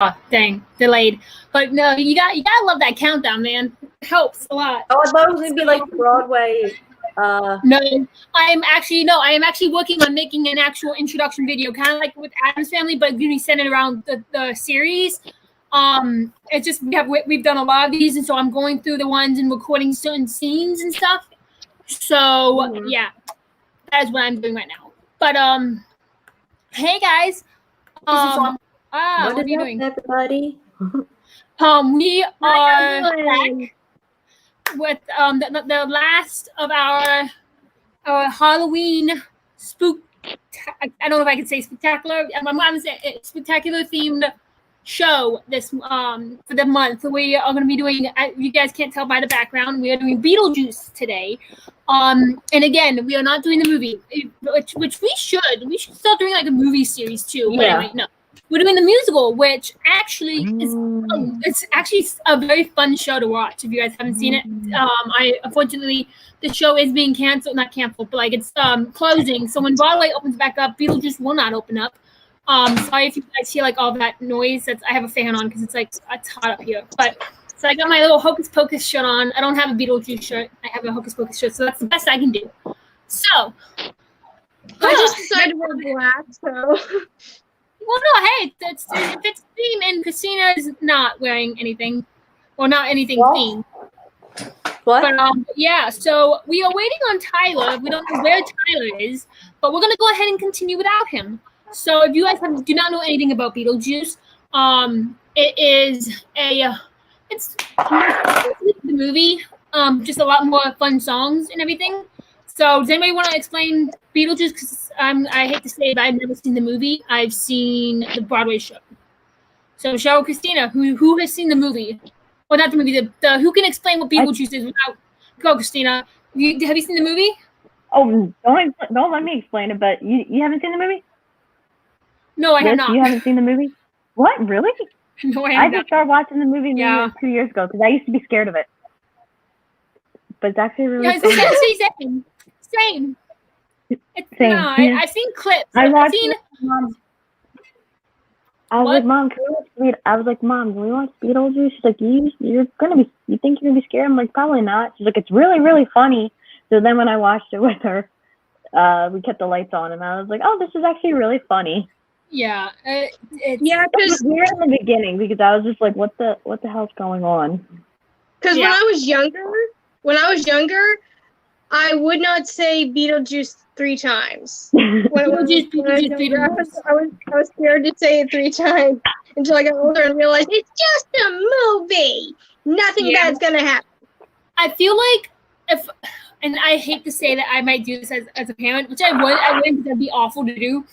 Oh, dang, delayed. But no, you gotta love that countdown, man. It helps a lot. Oh, I thought it was gonna be like Broadway. No, I am actually working on making an actual introduction video, kind of like with Adam's Family, but gonna be centered around the series. It's just we've done a lot of these, and so I'm going through the ones and recording certain scenes and stuff. So yeah, that is what I'm doing right now. But hey guys, what what are you is up, doing? everybody? We are back with the last of our Halloween spook. I don't know if I can say spectacular. I'm gonna say spectacular themed show this for the month. We are going to be doing. You guys can't tell by the background. We are doing Beetlejuice today. And again, we are not doing the movie, which we should. We should start doing like a movie series too. But anyway, no. We're doing the musical, which actually is it's actually a very fun show to watch. If you guys haven't seen it, unfortunately the show is being not canceled, but like it's closing. So when Broadway opens back up, Beetlejuice will not open up. Sorry if you guys hear like all that noise. I have a fan on because it's like it's hot up here. But so I got my little Hocus Pocus shirt on. I don't have a Beetlejuice shirt. I have a Hocus Pocus shirt, so that's the best I can do. So I just decided to wear black, so. Well, no, hey, if it's theme and Christina is not wearing anything, or not anything themed. What? But yeah, so we are waiting on Tyler. We don't know where Tyler is, but we're gonna go ahead and continue without him. So if you guys do not know anything about Beetlejuice, it is it's the movie, just a lot more fun songs and everything. So does anybody want to explain Beetlejuice? Because I hate to say it, but I've never seen the movie. I've seen the Broadway show. So Michelle, Christina, who has seen the movie? Well, not the movie. The who can explain what Beetlejuice is without? Go, Christina. Have you seen the movie? Oh, don't let me explain it. But you haven't seen the movie? No, I have not. You haven't seen the movie? What? Really? No, I have not. I just started watching the movie 2 years ago because I used to be scared of it. But it's actually really funny. Same. Same. No, I've seen clips. I was like, Mom, can we watch I was like, Mom, can we watch Beetlejuice? She's like, you think you're gonna be scared? I'm like, probably not. She's like, it's really, really funny. So then when I watched it with her, we kept the lights on, and I was like, oh, this is actually really funny. Yeah, because it was weird in the beginning because I was just like, what the hell's going on? Because when I was younger, I would not say Beetlejuice 3 times. I was scared to say it 3 times until I got older and realized it's just a movie. Nothing bad's gonna happen. I feel like and I hate to say that I might do this as a parent, which I wouldn't because that'd be awful to do.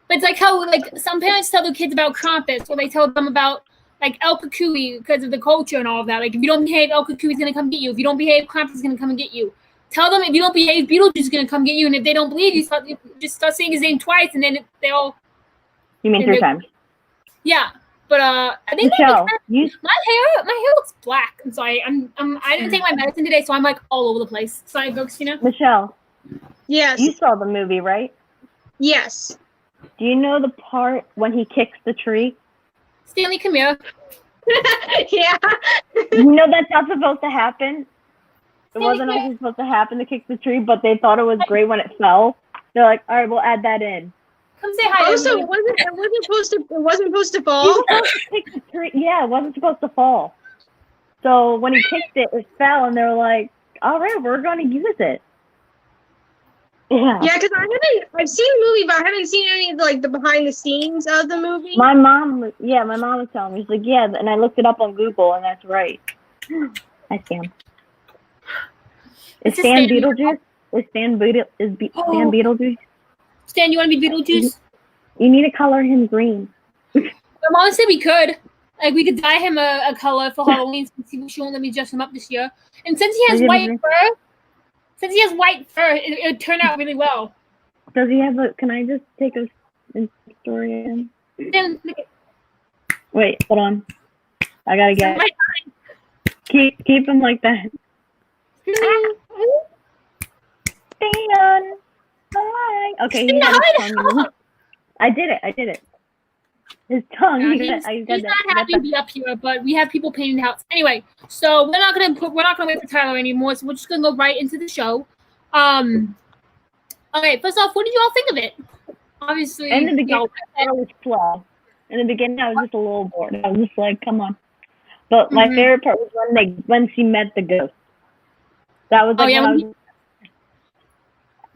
But it's like how like some parents tell their kids about Krampus, or they tell them about like El Cucuy because of the culture and all of that. Like if you don't behave, El Cucuy's gonna come get you. If you don't behave, Krampus is gonna come and get you. Tell them if you don't behave, Beetlejuice is gonna come get you. And if they don't believe you, just start saying his name twice, and then they all. You mean 3 times? Yeah, but I think Michelle, my hair looks black. I'm sorry. I didn't take my medicine today, so I'm like all over the place. Sorry, go, Christina. Michelle. Yes. You saw the movie, right? Yes. Do you know the part when he kicks the tree? Stanley, come here. Yeah. You know that's not supposed to happen. It wasn't actually supposed to happen to kick the tree, but they thought it was great when it fell. They're like, all right, we'll add that in. Come say hi. Also, it wasn't supposed to fall. He was supposed to kick the tree. Yeah, it wasn't supposed to fall. So when he kicked it, it fell, and they were like, all right, we're going to use it. Yeah. Yeah, because I've seen the movie, but I haven't seen any of the behind the scenes of the movie. My mom was telling me. She's like, yeah, and I looked it up on Google, and that's right. I stand. Is Stan Beetlejuice? Is Stan Beetlejuice? Stan, you want to be Beetlejuice? You need to color him green. My mom said we could. Like, we could dye him a color for Halloween since she won't let me dress him up this year. And since he has white fur, it would turn out really well. Does he have can I just take a story in? Wait, hold on. I gotta get it. Keep him like that. Stan. Hi. Okay, he had I did it. His tongue. Yeah, he's not happy to be up here, but we have people painting the house. Anyway, so we're not gonna wait for Tyler anymore. So we're just gonna go right into the show. Okay, first off, what did you all think of it? Obviously, in the beginning, I thought it was slow. In the beginning, I was just a little bored. I was just like, come on. But my favorite part was when she met the ghost. That was like when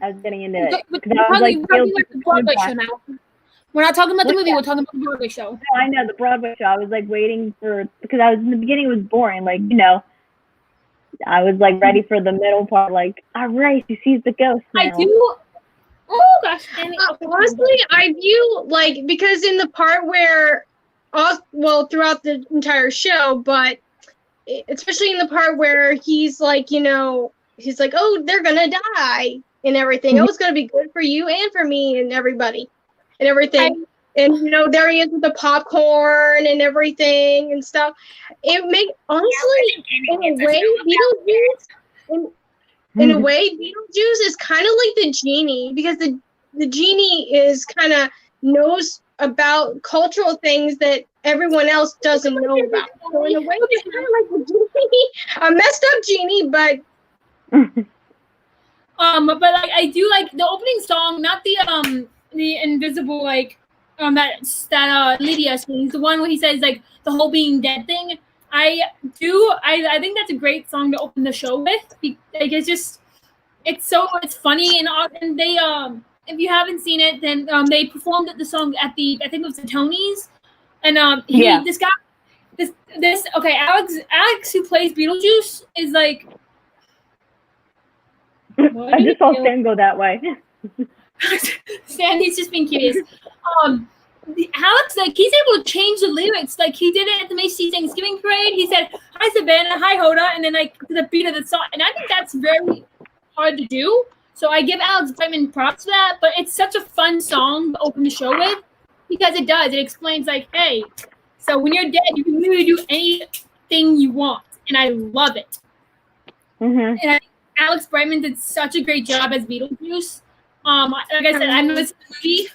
I was getting into it. Because I was like, the Broadway show now. We're not talking about the movie. We're talking about the Broadway show. No, I know the Broadway show. I was like waiting for because I was in the beginning. It was boring. Like I was like ready for the middle part. Like, all right, she sees the ghost now. I do. Oh gosh. Honestly, I view because in the part where, throughout the entire show, but especially in the part where he's like, he's like, oh, they're gonna die and everything. Oh, it's gonna be good for you and for me and everybody and everything. And there he is with the popcorn and everything and stuff. It makes honestly, in a way, Beetlejuice. In a way, Beetlejuice is kind of like the genie because the genie is kind of knows about cultural things that everyone else doesn't know about. So in a way, it's kind of like the genie, a messed up genie, but but I do like the opening song, not the invisible that Lydia sings, the one where he says like the whole being dead thing. I think that's a great song to open the show with. It's funny and they if you haven't seen it, then they performed the song at I think it was the Tonys, and Alex who plays Beetlejuice is like. I just saw Stan go that way. Stan, he's just being curious. Alex, he's able to change the lyrics. Like, he did it at the Macy's Thanksgiving Parade. He said, hi, Savannah, hi, Hoda, and then, to the beat of the song. And I think that's very hard to do. So I give Alex Brightman props for that. But it's such a fun song to open the show with because it does. It explains, hey, so when you're dead, you can really do anything you want. And I love it. Mm-hmm. And I think Alex Brightman did such a great job as Beetlejuice. Like I said, I've never seen the movie.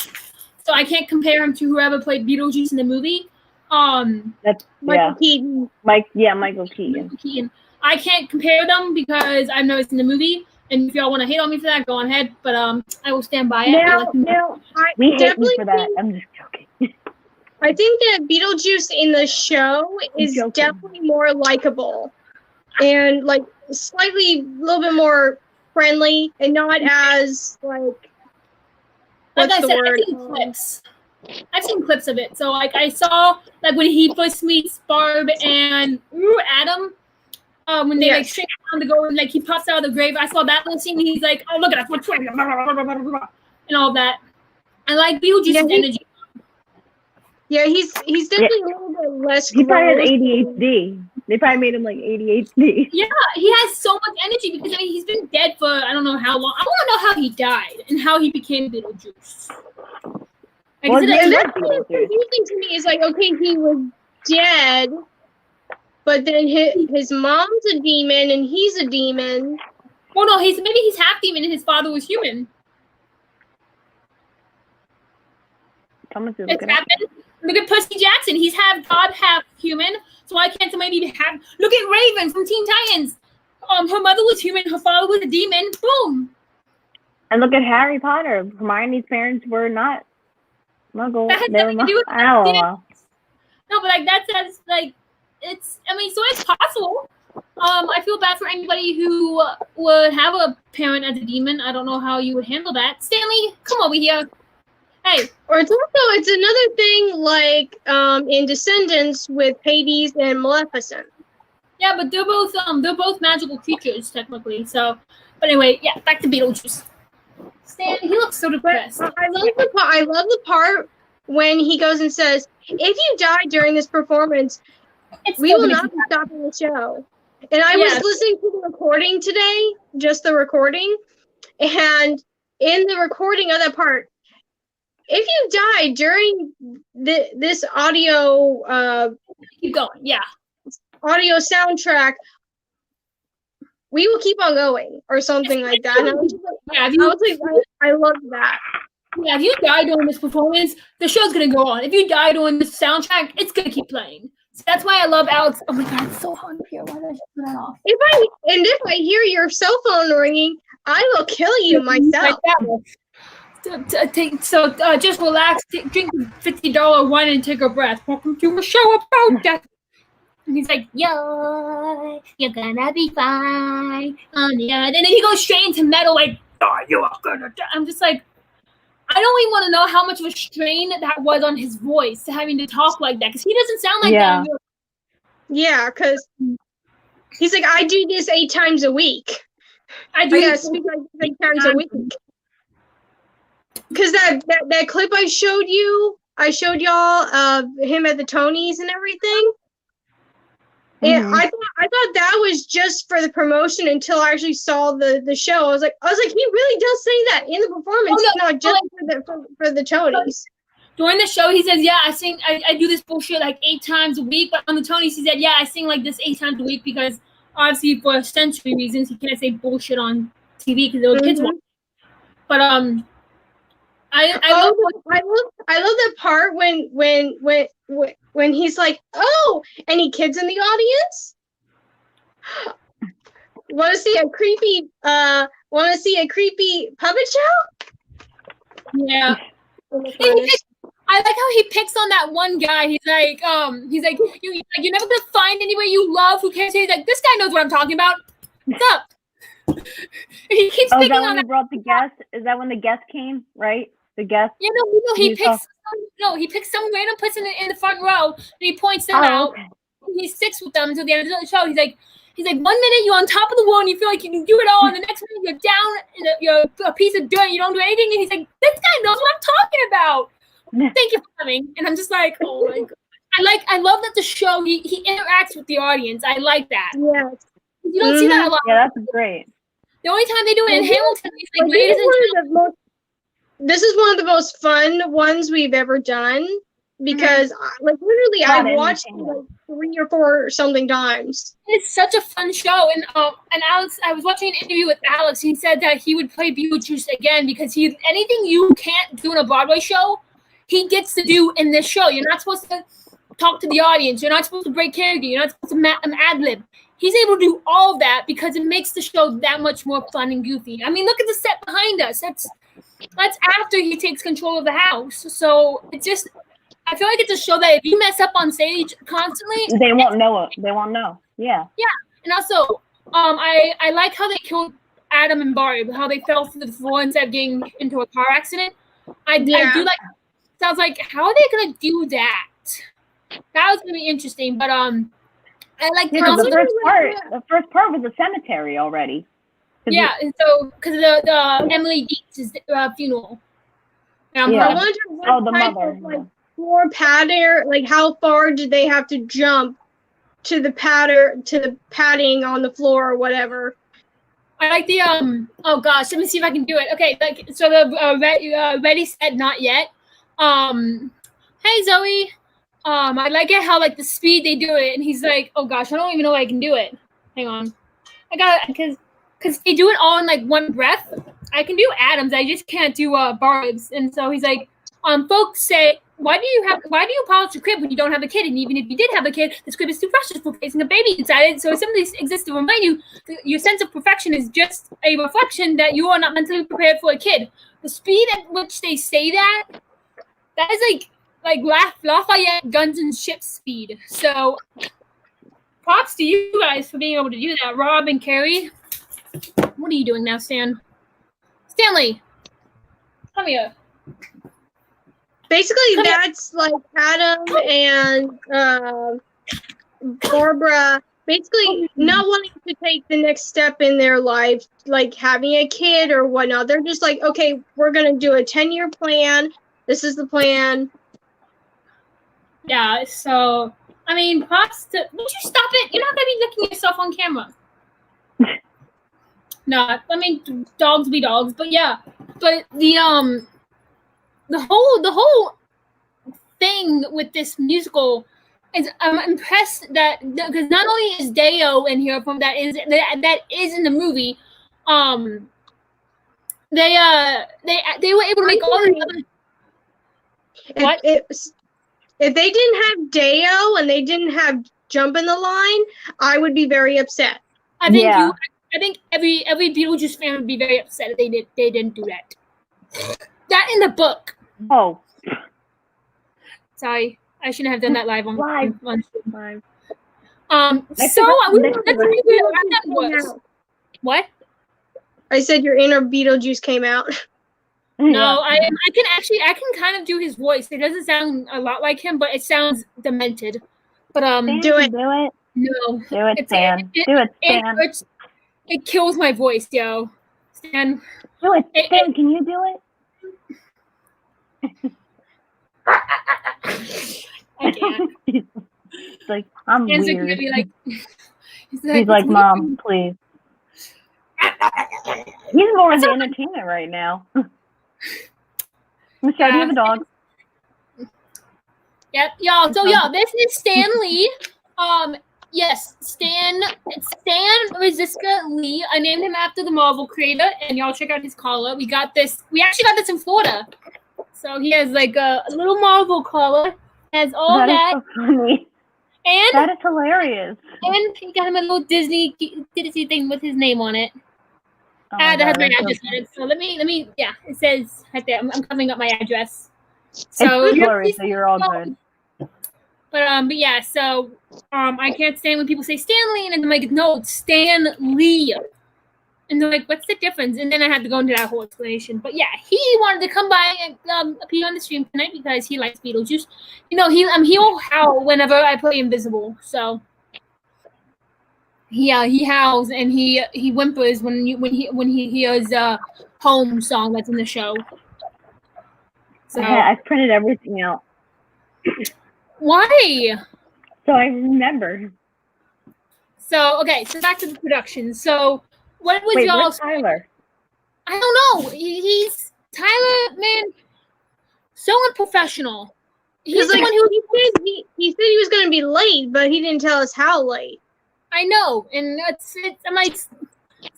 So I can't compare him to whoever played Beetlejuice in the movie. Michael Keaton. Michael Keaton. I can't compare them because I've never seen the movie. And if y'all want to hate on me for that, go on ahead. But I will stand by it. We hate you for that. I'm just joking. I think that Beetlejuice in the show is definitely more likable and slightly a little bit more friendly and not as Like I said, I've seen clips of it. So I saw when he first meets Barb and Adam, when they shake down to go and he pops out of the grave. I saw that little scene and he's like, oh, look at us, we're twins, and all that. I like Beetlejuice's energy. Yeah, he's definitely a little bit less. He probably has ADHD. They probably made him ADHD. Yeah, he has so much energy because he's been dead for I don't know how long. I want to know how he died and how he became Beetlejuice. That's confusing to me. Is okay, he was dead, but then his mom's a demon and he's a demon. Well, no, maybe he's half demon and his father was human. It's happened. Look at Percy Jackson. He's half God, half human. So why can't somebody have? Look at Raven from Teen Titans. Her mother was human. Her father was a demon. Boom. And look at Harry Potter. Hermione's parents were not Muggle. That has nothing to do with I don't know. No, but that's it's. I mean, so it's possible. I feel bad for anybody who would have a parent as a demon. I don't know how you would handle that. Stanley, come over here. Hey. Or it's another thing in Descendants with Hades and Maleficent. Yeah, but they're both magical creatures technically. So, but anyway, yeah, back to Beetlejuice. Stan, he looks so depressed. I love the part when he goes and says, "If you die during this performance, we will not be stopping the show." And I was listening to the recording today, just the recording, and in the recording of that part. If you die during this audio, keep going. Yeah, audio soundtrack, we will keep on going, or something like that. And I was I love that. Yeah, if you die during this performance, the show's gonna go on. If you die during this soundtrack, it's gonna keep playing. So that's why I love Alex. Oh my god, it's so hot up here. Why did I turn that off? If I hear your cell phone ringing, I will kill you myself. Just relax, drink $50 wine, and take a breath. Welcome to a show about death. And he's like, yo, you're gonna be fine. And then he goes straight into metal, like, oh, you are gonna die. I'm just like, I don't even want to know how much of a strain that was on his voice to having to talk like that, because he doesn't sound like that. Yeah, because he's like, I do this 8 times a week. I gotta speak like 8 times a week. Because that clip I showed y'all of him at the Tonys and everything. And I thought that was just for the promotion until I actually saw the show. I was like, he really does say that in the performance, not just for the Tonys. During the show, he says, "Yeah, I do this bullshit like 8 times a week." But on the Tonys, he said, "Yeah, I sing like this 8 times a week because obviously for sensory reasons, he can't say bullshit on TV because the kids watch." But I love the part when he's like, "Oh, any kids in the audience? Want to see a creepy puppet show?" Yeah. I like how he picks on that one guy. He's like, you're never gonna find anybody you love who cares. He's like, this guy knows what I'm talking about. What's up? He keeps picking on that. Brought the guest? Is that when the guest came? Right, the guest. Yeah, no, he picks some random person in the front row, and he points them out. Okay. He sticks with them until the end of the show. He's like, 1 minute you're on top of the world and you feel like you can do it all, and the next minute you're down, you're a piece of dirt, you don't do anything. And he's like, this guy knows what I'm talking about. Thank you for coming. And I'm just like, oh my god. I love that the show he interacts with the audience. I like that. Yes. You don't see that a lot. Yeah, that's great. The only time they do it in Hamilton is like, ladies and gentlemen. This is one of the most fun ones we've ever done because, literally, I've watched like 3 or 4 something times. It's such a fun show, and Alex, I was watching an interview with Alex. He said that he would play Beetlejuice again because anything you can't do in a Broadway show, he gets to do in this show. You're not supposed to talk to the audience. You're not supposed to break character. You're not supposed to ad-lib. He's able to do all of that because it makes the show that much more fun and goofy. I mean, look at the set behind us. That's after he takes control of the house. So it's just, I feel like it's a show that if you mess up on stage constantly, they won't know it. They won't know. Yeah. Yeah, and also, I like how they killed Adam and Barb, how they fell through the floor instead of getting into a car accident. I do like. So I was like, how are they gonna do that? That was gonna be interesting, but I like the first part was a cemetery already. Yeah, and so because of the Emily Deetz's funeral. I wonder what type of floor pattern, like how far did they have to jump to the padding on the floor or whatever. I like the oh gosh, let me see if I can do it. Okay, like so the ready set not yet. Hey Zoe. I like it how like the speed they do it, and he's like, oh gosh, I don't even know if I can do it. Hang on, I got it because they do it all in like one breath. I can do Adams, I just can't do Barb's, and so he's like, folks say, why do you polish your crib when you don't have a kid? And even if you did have a kid, this crib is too precious for placing a baby inside it. So some of these exist to remind you your sense of perfection is just a reflection that you are not mentally prepared for a kid. The speed at which they say that is like Lafayette Guns and Ships speed. So props to you guys for being able to do that. Rob and Carrie. What are you doing now, Stanley, come here. Basically, that's like Adam and Barbara basically not wanting to take the next step in their life, like having a kid or whatnot. They're just like, okay, we're going to do a 10-year plan. This is the plan. Yeah, so, I mean, props to... Would you stop it? You're not going to be looking at yourself on camera. No, I mean, dogs be dogs, but yeah. But the whole thing with this musical is I'm impressed that because not only is Deo in here from that is in the movie, they were able to make all the other. What? If they didn't have Deo and they didn't have Jump in the Line, I would be very upset. I think Yeah. I think every Beetlejuice fan would be very upset if they didn't do that. That in the book. Oh, Sorry, I shouldn't have done that live on Live. stream. I So forgot we to let's mention see where that was. What? I said your inner Beetlejuice came out. No, I can kind of do his voice. It doesn't sound a lot like him, but it sounds demented. But Stan, do it. Do it. no, Do it, Stan. Do it, it Stan. hurts. It kills my voice, yo. Stan. Do it, it- Stan. Can you do it? I can't. He's like, I'm Stan's looking weird. at me like. He's like, "It's Mom, please. He's more of the entertainment right now. Michelle, do you have a dog? Yep, y'all. So y'all, this is Stan Lee. Yes, Stan Rosiska Lee. I named him after the Marvel creator, and y'all check out his collar. We actually got this in Florida. So he has like a little Marvel collar. Has all that. Is so funny. And That is hilarious. he got him a little Disney thing with his name on it. Oh That has my God, that's address so on it. So let me yeah, it says right there. I'm covering up my address. It's So blurry, so you're all good. But yeah, so I can't stand when people say Stanley, and I'm like, no, it's Stan Lee. And they're like, what's the difference? And then I had to go into that whole explanation. But yeah, he wanted to come by and appear on the stream tonight because he likes Beetlejuice. You know, he'll howl whenever I play Invisible. So yeah, he howls and he whimpers when he hears home song that's in the show. So I've printed everything out, why? so I remembered. So okay, so back to the production. So what was Wait, y'all's? where's Tyler? I don't know. He's Tyler, man. So unprofessional. He's the one who he said he was going to be late, but he didn't tell us how late. I know, and I'm like,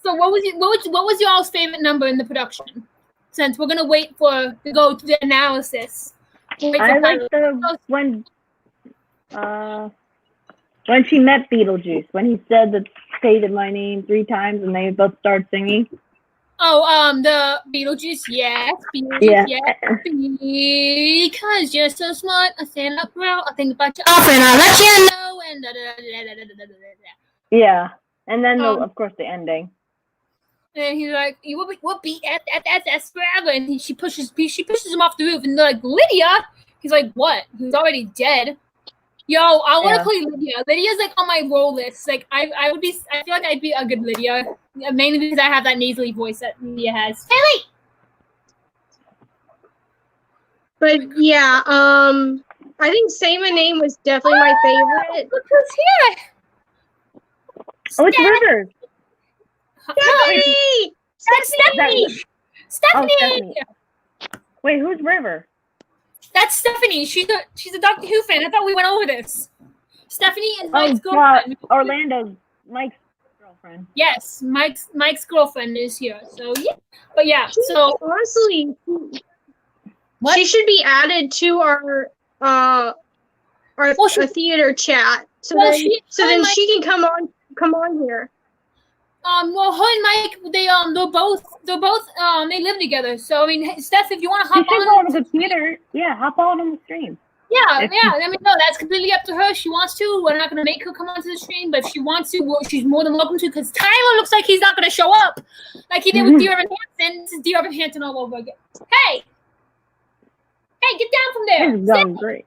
so what was y'all's favorite number in the production? Since we're gonna wait to go to the analysis. We'll wait for I like Tyler. when she met Beetlejuice, when he said that stated my name 3 times and they both start singing. Oh, the Beetlejuice, yes, Beetlejuice, Yeah. yes, because you're so smart. I stand up, bro. I think about you often. I'll let you know. And Yeah, and then Um, of course the ending. And he's like, "We'll beat that's forever." And she pushes him off the roof, and they're like, "Lydia." He's like, "What?" He's already dead. Yo, I want to Yeah. play Lydia. Lydia's like on my role list. Like I feel like I'd be a good Lydia, mainly because I have that nasally voice that Lydia has. Haley. But yeah, I think Say My Name was definitely my favorite. Look who's here. Oh, it's Rivers. Stephanie! That's Stephanie. Oh, Stephanie. Stephanie. Wait, who's River? That's Stephanie. She's a Doctor Who fan. I thought we went over this. Stephanie is Mike's Oh, girlfriend. Orlando's Mike's girlfriend. Yes, Mike's girlfriend is here. So yeah, but yeah. So Honestly, What? she should be added to our theater chat. So Well, then, she- then she can come on here. Well, her and Mike, they're both they live together. So I mean, Steph, if you want to She hop should go on on, the computer. Yeah, hop on the stream. yeah. if- I mean, no, that's completely up to her. She wants to. We're not gonna make her come onto the stream, but if she wants to, she's more than welcome to. Because Tyler looks like he's not gonna show up, like he did with Dear Evan Hansen. This is Dear Evan Hansen all over again. Hey, get down from there. This is going great.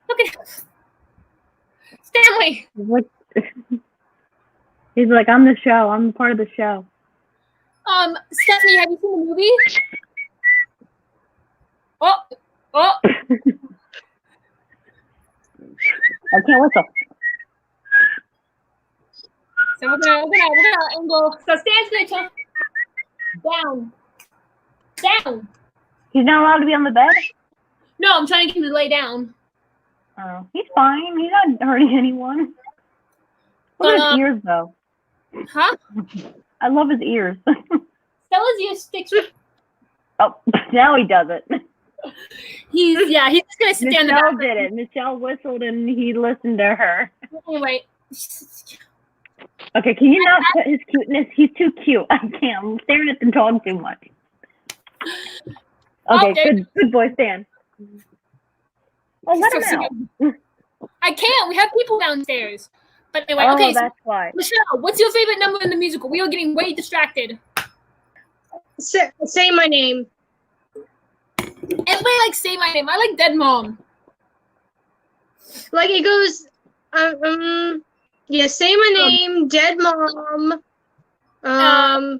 Look at Stanley. What? He's like, I'm the show. I'm part of the show. Stephanie, have you seen the movie? Oh. I can't whistle. So we're gonna angle. So Stan's gonna turn down. He's not allowed to be on the bed? No, I'm trying to get him to lay down. Oh, he's fine. He's not hurting anyone. Look But, at his ears, though. Huh? I love his ears. Beetlejuice sticks. Oh, now he does it. He's just gonna sit down. Michelle did it. Michelle whistled and he listened to her. Anyway. Okay, can you not put his cuteness? He's too cute. I can't. I'm staring at the dog too much. Okay, good boy, Stan. Oh, let him out. I can't. We have people downstairs. But anyway, Oh, okay. that's why. Michelle, what's your favorite number in the musical? We are getting way distracted. Say my name. Everybody likes Say My Name. I like Dead Mom. Like it goes, yeah, say my name, dead mom. I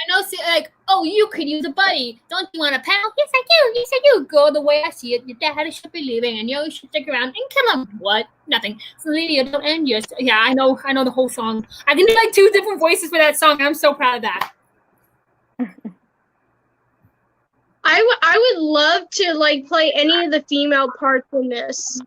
know, like, oh, you could use a buddy. Don't you want a pal? Yes, I do. Yes, I do. Go the way I see it. Your dad should be leaving, and you should stick around and kill him. What? Nothing. So Lydia, don't end yours. Yeah, I know the whole song. I can do like 2 different voices for that song. I'm so proud of that. I would love to like play any of the female parts in this.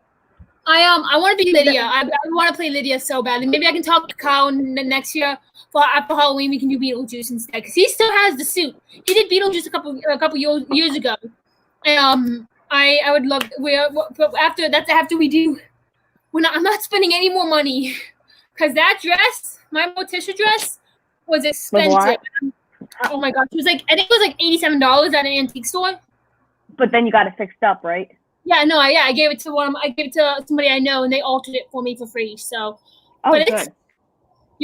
I want to be Lydia. I want to play Lydia so badly. Maybe I can talk to Kyle next year for after Halloween. We can do Beetlejuice instead because he still has the suit. He did Beetlejuice a couple years ago, and I would love after we do. I'm not spending any more money because that dress, my Morticia dress, was expensive. Oh my gosh, I think it was like $87 at an antique store. But then you got it fixed up, right? Yeah, no, I gave it to somebody I know, and they altered it for me for free. So, but good.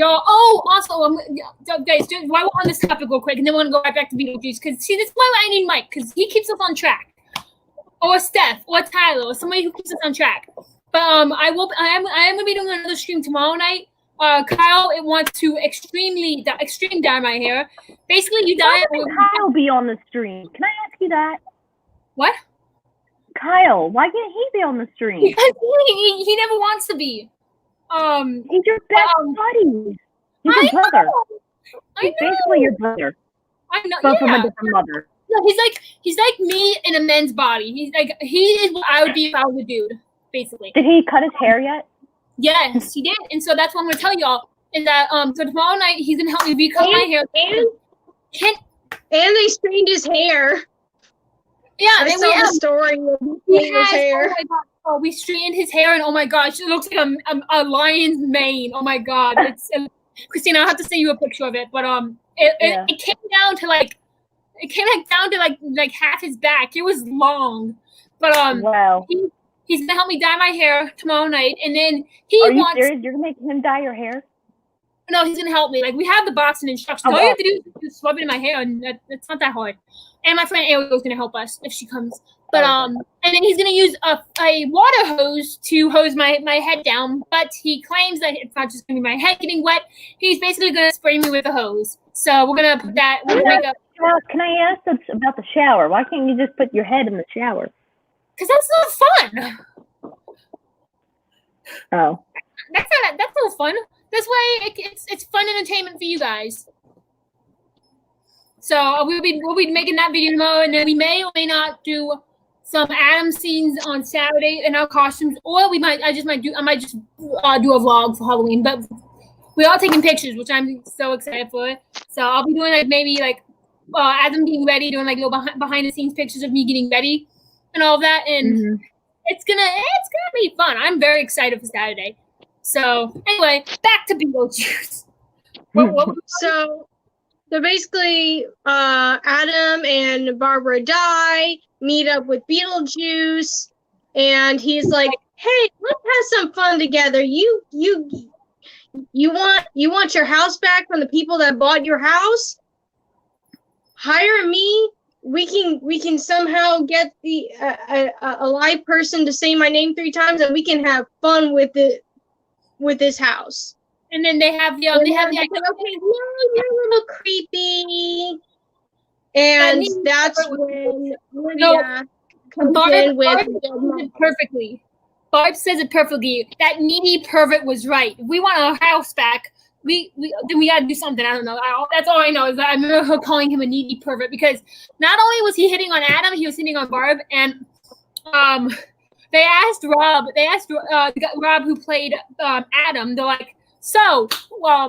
Also, guys, while we're on this topic real quick, and then we're gonna go right back to Beetlejuice, because see, this is why I need Mike, because he keeps us on track, or Steph, or Tyler, or somebody who keeps us on track. But I am gonna be doing another stream tomorrow night. Kyle, it wants to extreme dye my hair. Basically, you dye it. Why can't Kyle be on the stream? Can I ask you that? What? Kyle, why can't he be on the stream? Because he never wants to be. He's your best buddy. He's your brother. He's basically your brother. I know. But from a different mother. No, he's like me in a men's body. He is what I would be if I was a dude, basically. Did he cut his hair yet? Yes, he did. And so that's what I'm gonna tell y'all is that so tomorrow night he's gonna help me recut my hair. And they straightened his hair. Yeah, I saw the story of his hair. Oh my god! We straightened his hair, and oh my gosh, it looks like a lion's mane. Oh my god! Christina, I'll have to send you a picture of it. But it came down to like half his back. It was long, but wow. He's gonna help me dye my hair tomorrow night, and then Are you serious? You're gonna make him dye your hair? No, he's gonna help me. Like we have the box and instructions. All you have to do is just swab it in my hair, and it's not that hard. And my friend Ariel's gonna help us if she comes. But and then he's gonna use a water hose to hose my head down. But he claims that it's not just gonna be my head getting wet. He's basically gonna spray me with a hose. So we're gonna put that. Can I ask about the shower? Why can't you just put your head in the shower? Because that's not fun. Oh. That's not fun. This way, it's fun entertainment for you guys. So we'll be making that video tomorrow, and then we may or may not do some Adam scenes on Saturday in our costumes, or I might just do a vlog for Halloween. But we're all taking pictures, which I'm so excited for. So I'll be doing Adam getting ready, doing like little behind the scenes pictures of me getting ready and all of that, and it's gonna be fun. I'm very excited for Saturday. So anyway, back to Beetlejuice. So basically, Adam and Barbara die, meet up with Beetlejuice, and he's like, "Hey, let's have some fun together. You want your house back from the people that bought your house? Hire me. We can somehow get a live person to say my name 3 times, and we can have fun with this house." And then they have the okay, you're a little creepy, and that's when Lydia comes in with it perfectly. Barb says it perfectly. That needy pervert was right. If we want our house back, then we gotta do something. I don't know. That's all I know is that I remember her calling him a needy pervert because not only was he hitting on Adam, he was hitting on Barb, and they asked Rob Rob who played Adam. They're like, so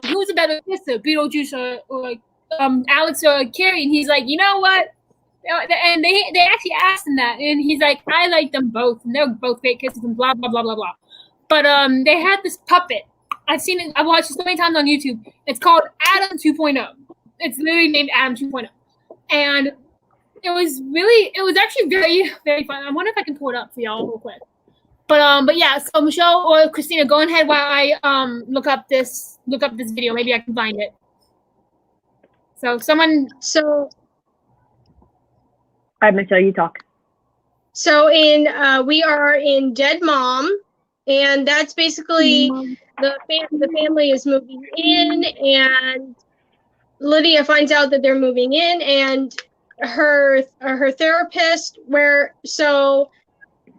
who's a better kisser, Beetlejuice or Alex or Carrie, and he's like, you know what? And they actually asked him that, and he's like, I like them both, and they're both great kisses, and blah blah blah blah blah. But they had this puppet. I've seen it. I've watched it so many times on YouTube. It's called Adam 2.0. It's literally named Adam 2.0, and it was actually very very fun. I wonder if I can pull it up for y'all real quick. But yeah. So Michelle or Christina, go ahead while I look up this video. Maybe I can find it. So someone. So. All right, Michelle, you talk. So we are in Dead Mom, and that's basically the family is moving in, and Lydia finds out that they're moving in, and her therapist,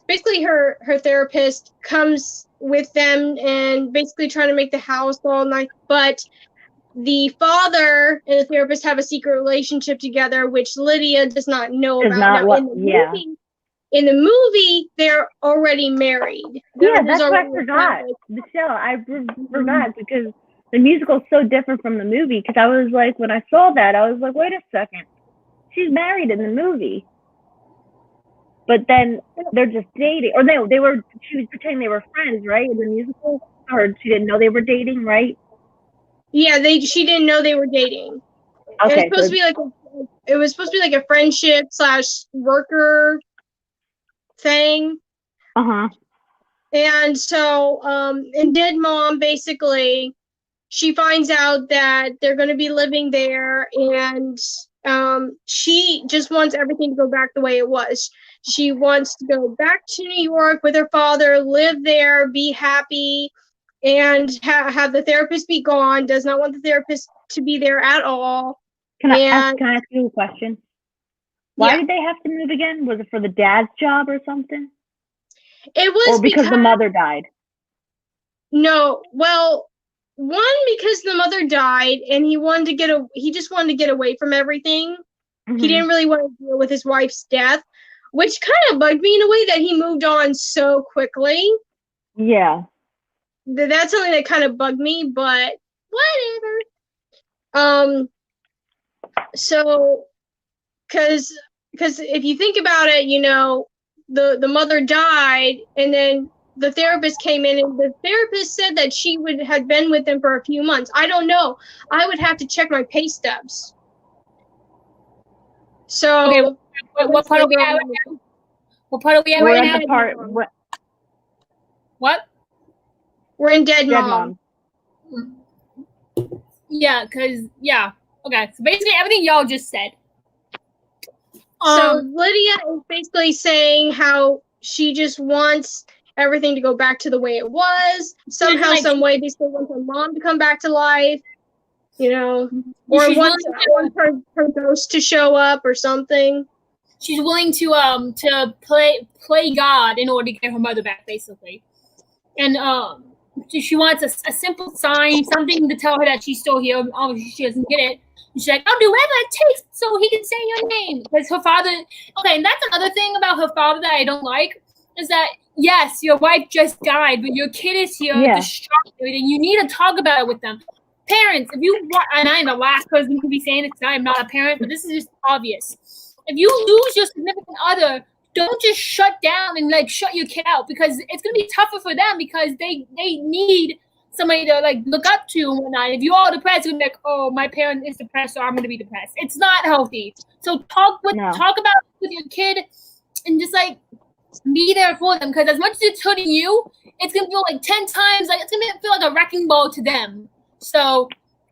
basically her therapist comes with them and basically trying to make the house all nice, but the father and the therapist have a secret relationship together, which Lydia does not know about. In the movie, they're already married. Yeah, that's what I forgot. Michelle, I forgot because the musical is so different from the movie. Because I was like, when I saw that, I was like, wait a second, she's married in the movie, but then they're just dating, or they were. She was pretending they were friends, right? In the musical, or she didn't know they were dating, right? Yeah, she didn't know they were dating. Okay, it was supposed to be like a friendship / worker thing. And so in Dead Mom, basically, she finds out that they're going to be living there, and she just wants everything to go back the way it was. She wants to go back to New York with her father, live there, be happy, and have the therapist be gone. Does not want the therapist to be there at all. Can I ask you a question? Why did they have to move again? Was it for the dad's job or something? It was because the mother died. No, well, one, because the mother died, and he just wanted to get away from everything. He didn't really want to deal with his wife's death, which kind of bugged me in a way that he moved on so quickly. Yeah. That's something that kind of bugged me, but whatever. So, because if you think about it, the mother died, and then the therapist came in, and the therapist said that she had been with them for a few months. I don't know. I would have to check my pay stubs. So, okay, what part are we at right now? What part are we at right now? What? We're in Dead Mom. Yeah, okay. So basically everything y'all just said. So Lydia is basically saying how she just wants everything to go back to the way it was. Somehow, some way, basically wants her mom to come back to life. Or wants her ghost to show up or something. She's willing to play God in order to get her mother back, basically. And she wants a simple sign, something to tell her that she's still here. Obviously, she doesn't get it. And she's like, I'll do whatever it takes so he can say your name. Because her father, okay, and that's another thing about her father that I don't like, is that, yes, your wife just died, but your kid is here, distracted, and you need to talk about it with them. Parents, if you want, and I am the last person to be saying this because I am not a parent, but this is just obvious. If you lose your significant other, don't just shut down and shut your kid out, because it's gonna be tougher for them because they need somebody to look up to and whatnot. If you're all depressed, you're gonna be like, oh, my parent is depressed, so I'm gonna be depressed. It's not healthy. So talk about it with your kid and just be there for them, because as much as it's hurting you, it's gonna feel 10 times it's gonna feel like a wrecking ball to them. So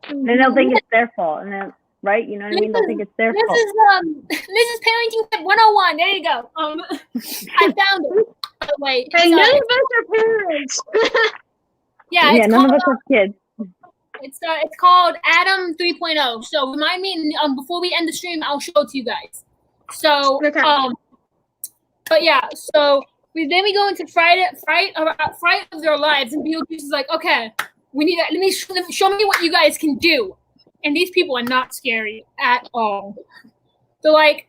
and they'll think it's their fault, and then right, you know what I mean? They'll think it's their fault. This is parenting tip 101. There you go. I found it, by the way. And none of us are parents. Yeah, none of us have kids. It's called Adam 3.0. So remind me before we end the stream, I'll show it to you guys. So but yeah, so we go into Fright of their lives, and Beetlejuice is like, okay, we need let me show me what you guys can do. And these people are not scary at all. So perhaps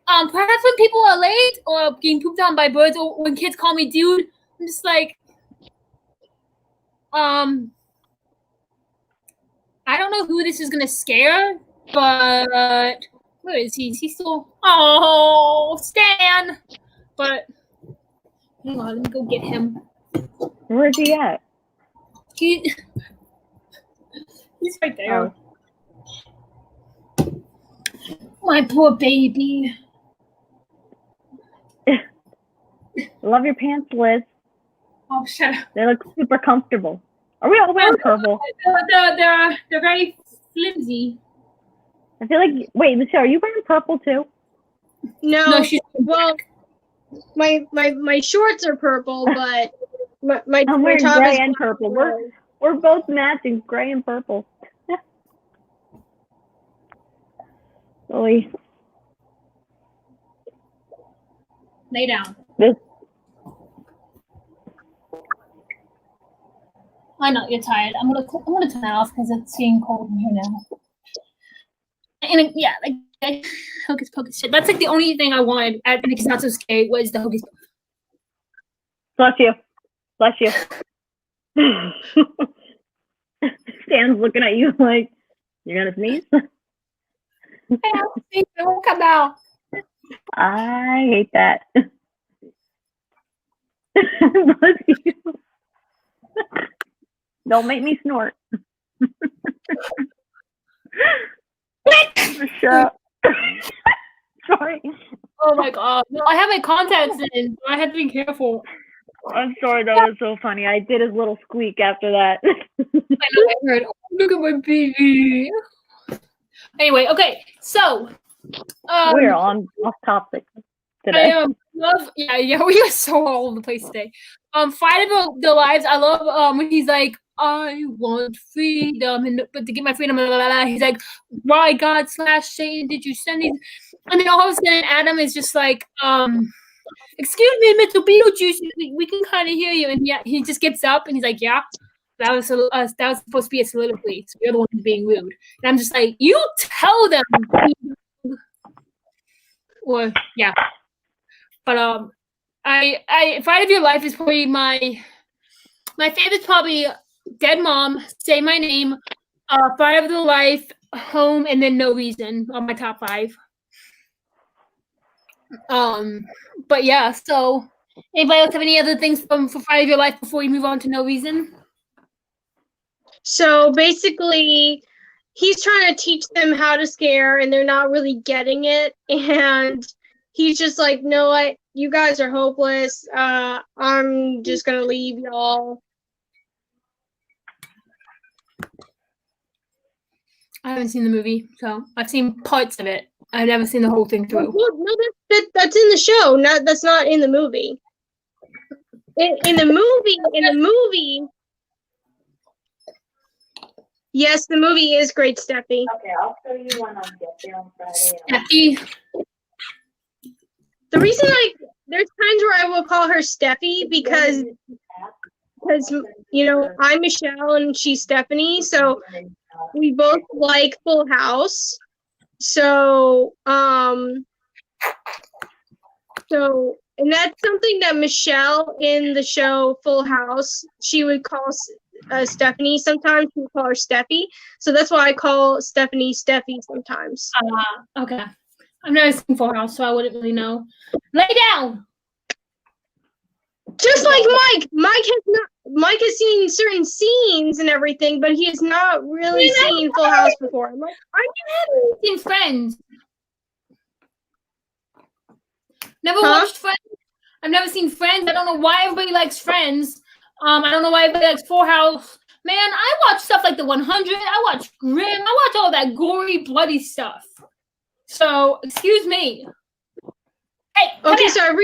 when people are late or getting pooped on by birds, or when kids call me dude, I'm just I don't know who this is gonna scare, But where is he? Is he still? Oh, Stan! But hang on, let me go get him. Where's he at? He's right there. Oh. My poor baby. Love your pants, Liz. Oh, shut up. They look super comfortable. Are we all wearing purple? They're very flimsy. I feel like. Wait, Michelle, are you wearing purple too? No, she's well, my shorts are purple, but my I'm my wearing top gray is and purple. We're both matching, gray and purple. Really. lay down. This. I know you're tired. I'm gonna turn that off because it's getting cold in here now. And yeah, like hocus pocus shit. That's like the only thing I wanted at It's Not So Scary was the hocus pocus. Bless you. Bless you. Stan's looking at you like, you're gonna sneeze? It won't come out. I hate that. Bless you. Don't make me snort. Shut up. Sorry. Oh my god. No, I have my contacts in, so I had to be careful. I'm sorry, that was so funny. I did his little squeak after that. I know I heard. Oh, look at my baby. Anyway, okay, so We're on off topic today. I love we are so all over the place today. Fight About Their Lives. I love when he's like, I want freedom, but to get my freedom, blah, blah, blah. He's like, why God / Satan did you send these? And then all of a sudden Adam is just like, excuse me, Mr. Beetlejuice, we can kind of hear you. And yeah, he just gets up and he's like, yeah, that was supposed to be a soliloquy. So you're the one who's being rude. And I'm just like, you tell them. Or yeah. But I Fight of Your Life is probably my favorite's probably Dead Mom, Say My Name, Fight of Your Life, Home, and then No Reason are my top 5. But yeah, so anybody else have any other things for Fight of Your Life before we move on to No Reason? So basically, he's trying to teach them how to scare, and they're not really getting it. And he's just like, no, what? You guys are hopeless. I'm just gonna leave y'all. I haven't seen the movie, so I've seen parts of it. I've never seen the whole thing through. No, that's in the show. That's not in the movie. In the movie. Yes, the movie is great, Steffi. Okay, I'll show you one on Friday. Steffi. The reason there's times where I will call her Steffi because you know, I'm Michelle and she's Stephanie, so we both like Full House. So and that's something that Michelle in the show Full House, she would call Stephanie sometimes. She would call her Steffi. So that's why I call Stephanie Steffi sometimes. Okay. I've never seen Full House, so I wouldn't really know. Lay down! Just like Mike has seen certain scenes and everything, but he has not really seen Full House before. I'm like, I haven't seen Friends. Never watched Friends. I've never seen Friends. I don't know why everybody likes Friends. I don't know why everybody likes Full House. Man, I watch stuff like The 100. I watch Grimm. I watch all that gory, bloody stuff. So, excuse me. Hey, okay, so I've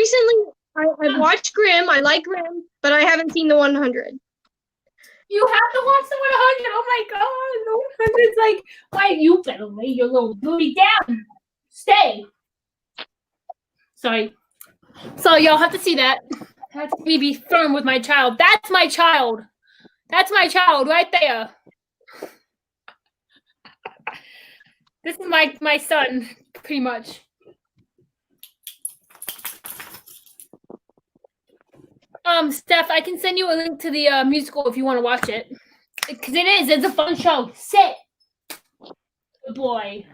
watched Grimm. I like Grimm, but I haven't seen The 100. You have to watch The 100. Oh my god, The 100's like, why you better lay your little booty down. Stay. Sorry. So y'all have to see that. That's me be firm with my child. That's my child. That's my child right there. This is my son, pretty much. Steph, I can send you a link to the musical if you want to watch it. Because it's a fun show. Sit. Good boy.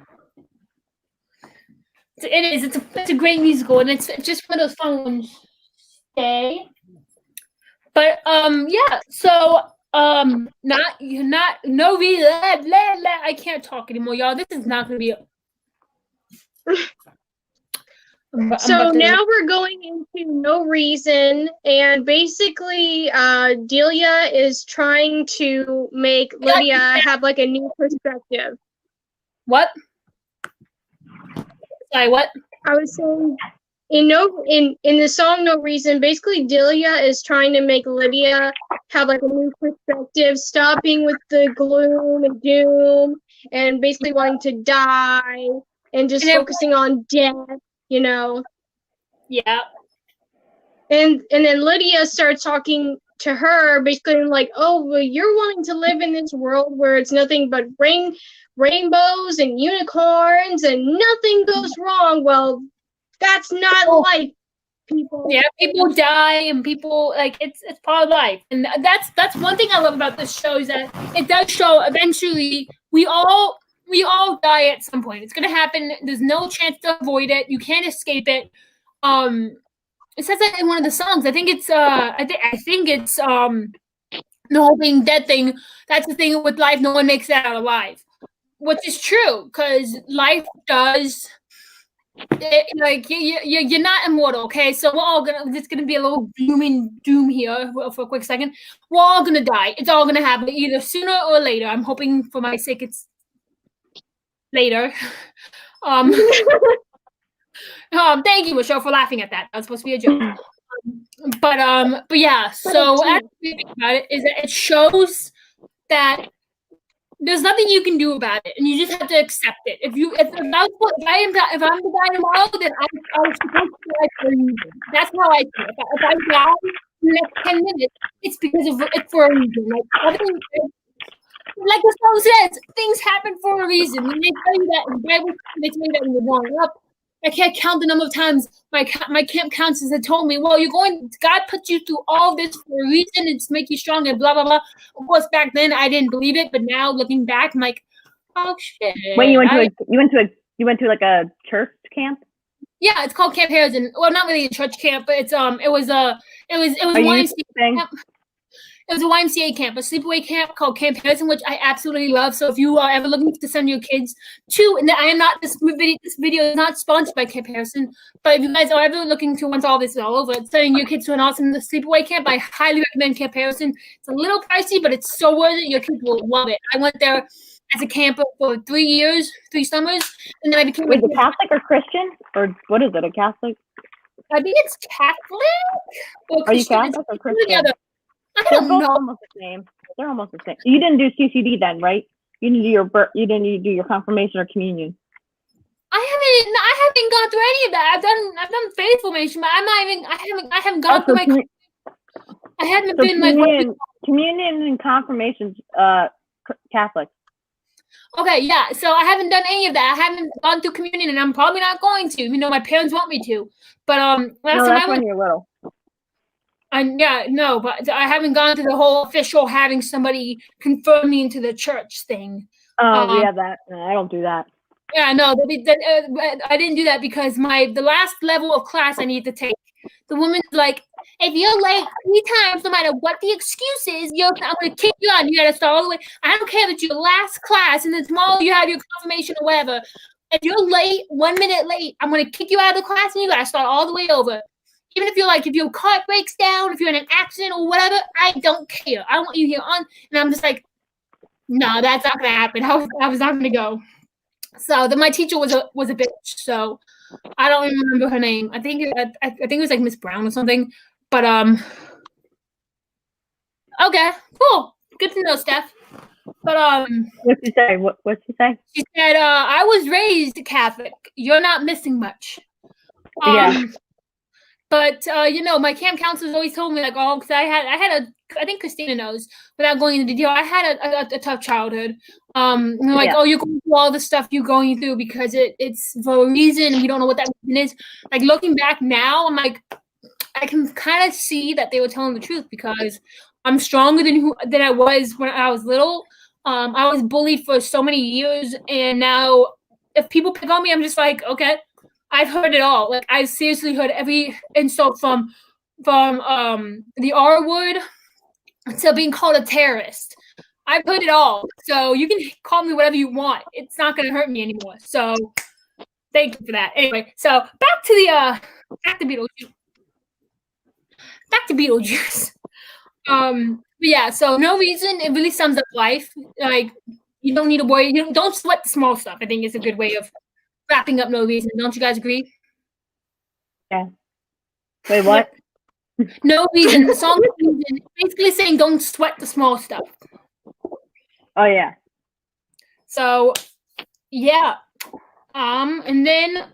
It is. It's a great musical, and it's just one of those fun ones. Okay. But yeah. So no reason. I can't talk anymore, y'all. This is not gonna be. So now we're going into No Reason, and basically, Delia is trying to make Lydia have like a new perspective. What? Sorry, what? I was saying in the song No Reason, basically Delia is trying to make Lydia have like a new perspective, stopping with the gloom and doom, and basically wanting to die and just focusing on death, you know. Yeah. And then Lydia starts talking to her, basically like, oh, well, you're wanting to live in this world where it's nothing but rainbows and unicorns and nothing goes wrong. Well, that's not life, people. Yeah, people die and people it's part of life. And that's one thing I love about this show is that it does show eventually we all die at some point. It's gonna happen. There's no chance to avoid it. You can't escape it. It says that in one of the songs. I think it's I think it's the whole being dead thing. That's the thing with life. No one makes it out alive, which is true because life does. You're not immortal, okay? So we're all gonna. It's gonna be a little doom here for a quick second. We're all gonna die. It's all gonna happen either sooner or later. I'm hoping for my sake it's later. Thank you, Michelle, for laughing at that. That was supposed to be a joke. But yeah. So actually, think about it is that it shows that there's nothing you can do about it, and you just have to accept it. If I'm to die tomorrow, then I was supposed to die for a reason. That's how I feel. If I die in the next 10 minutes, it's because of it's for a reason. Like the song says, things happen for a reason. When they tell you that in the Bible, they tell you that when you're growing up. I can't count the number of times my camp counselors had told me, well, God put you through all this for a reason. It's to make you stronger, blah, blah, blah. Of course, back then I didn't believe it, but now looking back, I'm like, oh shit. Wait, you went to like a church camp? Yeah, it's called Camp Harrison. Well, not really a church camp, but it was YMCA camp. It was a YMCA camp, a sleepaway camp called Camp Harrison, which I absolutely love. So if you are ever looking to send your kids to, and I am not, this video is not sponsored by Camp Harrison, but if you guys are ever looking to, once all this is all over, sending your kids to an awesome sleepaway camp, I highly recommend Camp Harrison. It's a little pricey, but it's so worth it. Your kids will love it. I went there as a camper for 3 summers, and then I became a Catholic or Christian? Or what is it, a Catholic? I think it's Catholic or Christian. Are you Catholic or Christian? I don't know. Almost the same. They're almost the same. You didn't do CCD then, right? You didn't do your confirmation or communion. I haven't gone through any of that. I've done faith formation, but I haven't gone through my. I haven't been communion and confirmations, Catholic. Okay, yeah. So I haven't done any of that. I haven't gone through communion, and I'm probably not going to. You know, my parents want me to, but that's when you're little. But I haven't gone through the whole official having somebody confirm me into the church thing. Oh, we have that. No, I don't do that. Yeah, no, I didn't do that because the last level of class I need to take, the woman's like, if you're late 3 times, no matter what the excuse is, I'm going to kick you out. You got to start all the way. I don't care if it's your last class and then tomorrow you have your confirmation or whatever. If you're late, 1 minute late, I'm going to kick you out of the class and you got to start all the way over. Even if your car breaks down, if you're in an accident or whatever, I don't care. I want you here on. And I'm just like, no, that's not going to happen. I was not going to go. So my teacher was a bitch. So I don't even remember her name. I think it was like Miss Brown or something. But okay, cool. Good to know, Steph. But what'd she say? What'd she say? She said, I was raised Catholic. You're not missing much. Yeah. But my camp counselors always told me because I think Christina knows without going into detail. I had a tough childhood. You're going through all the stuff you're going through because it's for a reason and you don't know what that reason is. Like looking back now, I'm like, I can kind of see that they were telling the truth because I'm stronger than I was when I was little. I was bullied for so many years, and now if people pick on me, I'm just like, okay, I've heard it all. Like I've seriously heard every insult from the R word to being called a terrorist. I've heard it all. So you can call me whatever you want. It's not gonna hurt me anymore. So thank you for that. Anyway, so back to Beetlejuice. Back to Beetlejuice. But yeah, so no reason, it really sums up life. Like you don't need to worry, don't sweat the small stuff. I think is a good way of wrapping up no reason. Don't you guys agree? Yeah. Wait, what? No reason. The song reason, basically saying don't sweat the small stuff. Oh yeah. So yeah. And then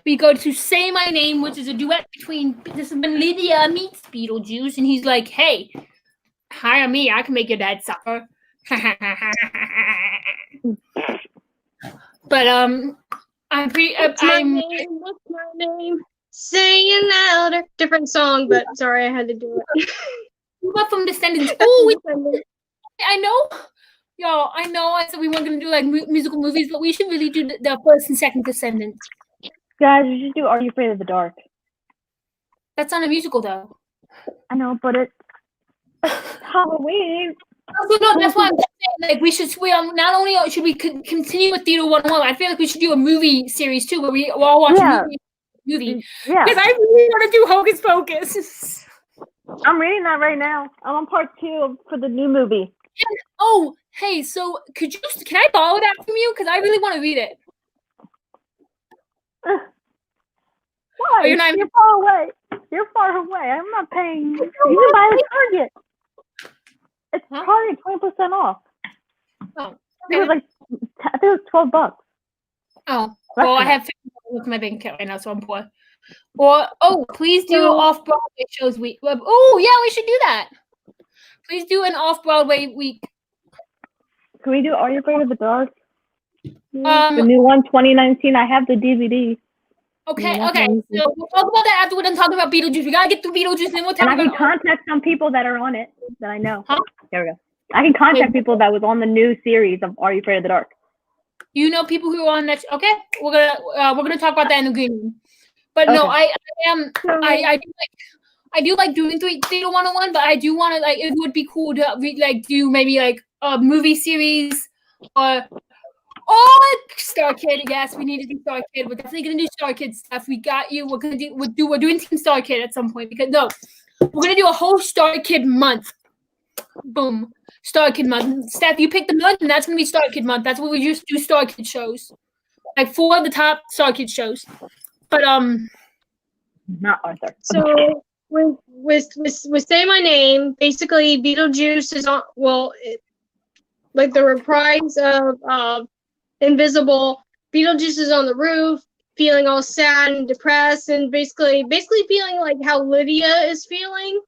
we go to Say My Name, which is a duet between this is when Lydia meets Beetlejuice, and he's like, "Hey, hire me. I can make your dad suffer." But I'm pretty. What's my name? What's my name? Say it louder. Different song, but sorry, I had to do it. What from Descendants? Oh, I know. Yo, I know. I said we weren't gonna do like musical movies, but we should really do the first and second Descendants. Guys, we should do Are You Afraid of the Dark? That's not a musical, though. I know, but it's Halloween. No, that's why I'm saying, like, we should. Not only should we continue with Theater 101, I feel like we should do a movie series too, where we all watch a movie. Yeah. Because I really want to do Hocus Pocus. I'm reading that right now. I'm on part 2 for the new movie. And, oh, hey, so can I borrow that from you? Because I really want to read it. Why? You're far away. You're far away. I'm not paying. You can buy it at Target. It's Target 20% off. Oh, okay. It was like I think it was $12. Oh, well, I have with my bank account right now, so I'm poor. Or please do off-Broadway shows week. Oh, yeah, we should do that. Please do an off-Broadway week. Can we do Are You Afraid of the Dark? The new one, 2019. I have the DVD. Okay. So we'll talk about that after we're done talking about Beetlejuice. We gotta get through Beetlejuice, and then we'll talk about. And I can contact some people that are on it that I know. Huh? There we go. I can contact people that was on the new series of Are You Afraid of the Dark. You know people who are on next. Okay, we're gonna talk about that in the green room. But okay. No, I do like doing Theater 101, but I do want to like it would be cool to do maybe like a movie series or. Oh, Star Kid! Yes, we need to do Star Kid. We're definitely gonna do Star Kid stuff. We got you. We're doing Team Star Kid at some point because we're gonna do a whole Star Kid month. Boom, Star Kid month. Steph, you pick the month, and that's gonna be Star Kid month. That's what we just do Star Kid shows, like 4 of the top Star Kid shows. But not Arthur. So with Say My Name, basically Beetlejuice is on. Well, like the reprise of Invisible. Beetlejuice is on the roof, feeling all sad and depressed, and basically feeling like how Lydia is feeling.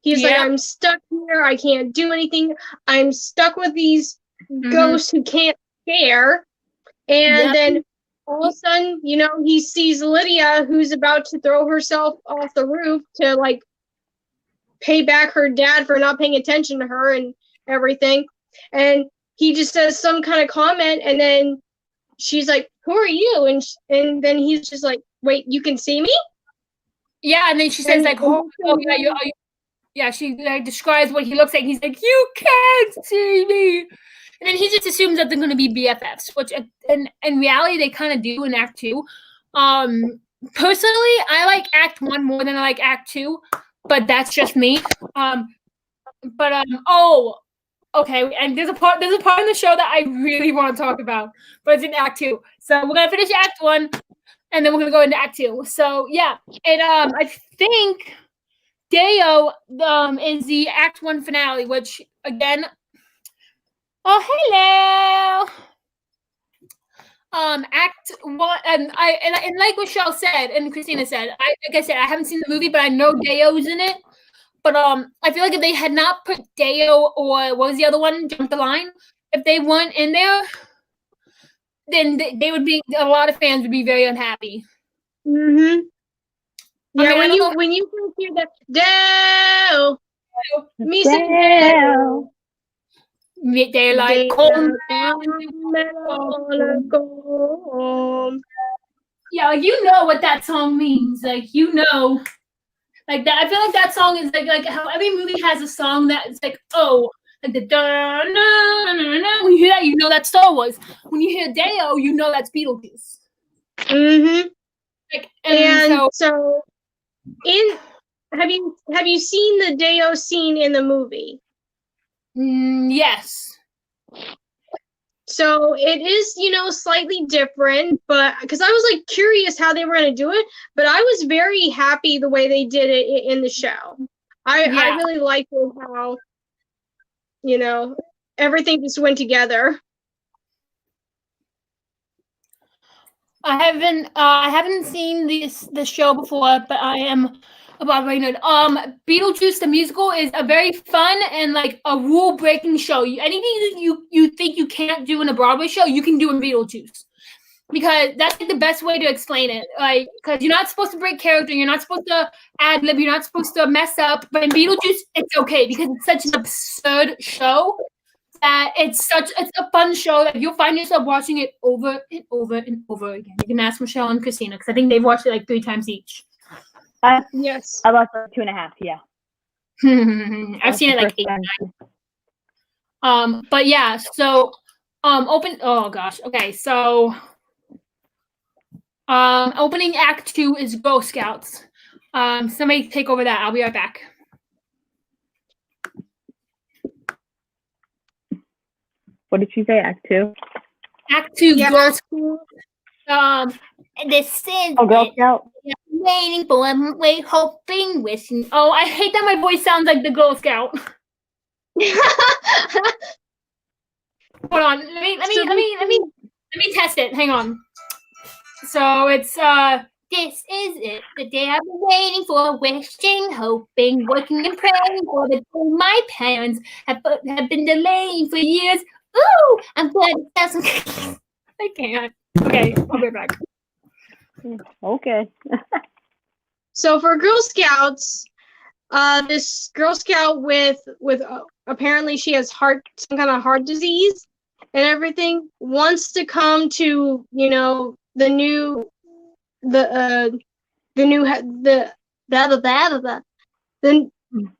He's like, I'm stuck here. I can't do anything. I'm stuck with these ghosts who can't share. And then all of a sudden, he sees Lydia, who's about to throw herself off the roof to like pay back her dad for not paying attention to her and everything. And he just says some kind of comment, and then she's like, "Who are you?" And then he's just like, "Wait, you can see me?" Yeah, and then she says like, yeah, she like describes what he looks like. He's like, "You can't see me," and then he just assumes that they're going to be BFFs, which in reality they kind of do in Act 2. Personally, I like Act 1 more than I like Act 2, but that's just me. Okay, and there's a part in the show that I really want to talk about, but it's in Act 2. So we're gonna finish Act 1, and then we're gonna go into Act 2. So yeah, and I think Deo is the Act 1 finale, which again, hello. Act 1, and like Michelle said and Christina said, I haven't seen the movie, but I know Deo's in it. But I feel like if they had not put Deo or what was the other one, Jump the Line, if they weren't in there, then they would be, a lot of fans would be very unhappy. Mm-hmm. Yeah, I mean, when you first hear that Deo, me say Deo. They're like, cold. Yeah, like you know what that song means. Like you know, like that. I feel like that song is like how every movie has a song that is like like the da na na na na. When you hear that, you know that's Star Wars. When you hear Deo, you know that's Beetlejuice. Mm-hmm. Like And so in have you seen the Deo scene in the movie? Yes. So it is, slightly different, but because I was like curious how they were going to do it, but I was very happy the way they did it in the show. I really liked how, everything just went together. I haven't seen this show before, but I am about right now. Beetlejuice the musical is a very fun and like a rule breaking show. Anything you think you can't do in a Broadway show, you can do in Beetlejuice. Because that's like the best way to explain it. Like, because you're not supposed to break character, you're not supposed to ad lib, you're not supposed to mess up. But in Beetlejuice, it's okay because it's such an absurd show that it's a fun show that you'll find yourself watching it over and over and over again. You can ask Michelle and Christina because I think they've watched it like 3 times each. Yes. I watched like 2.5. Yeah. I've seen it like 8 times. But yeah, so open. Oh gosh. Okay, so opening act 2 is Girl Scouts. Somebody take over that. I'll be right back. What did she say? Act 2? Act 2, Yeah. Girl Scouts. This is Girl Scout. waiting for, I'm hoping, wishing. Oh, I hate that my voice sounds like the Girl Scout. Hold on. Let me test it. Hang on. So it's this is it. The day I've been waiting for, wishing, hoping, working and praying for the day my parents have been delaying for years. Ooh, I'm glad it doesn't. I can't. Okay, I'll be back. Okay. So for Girl Scouts, this Girl Scout with apparently she has some kind of heart disease and everything, wants to come to the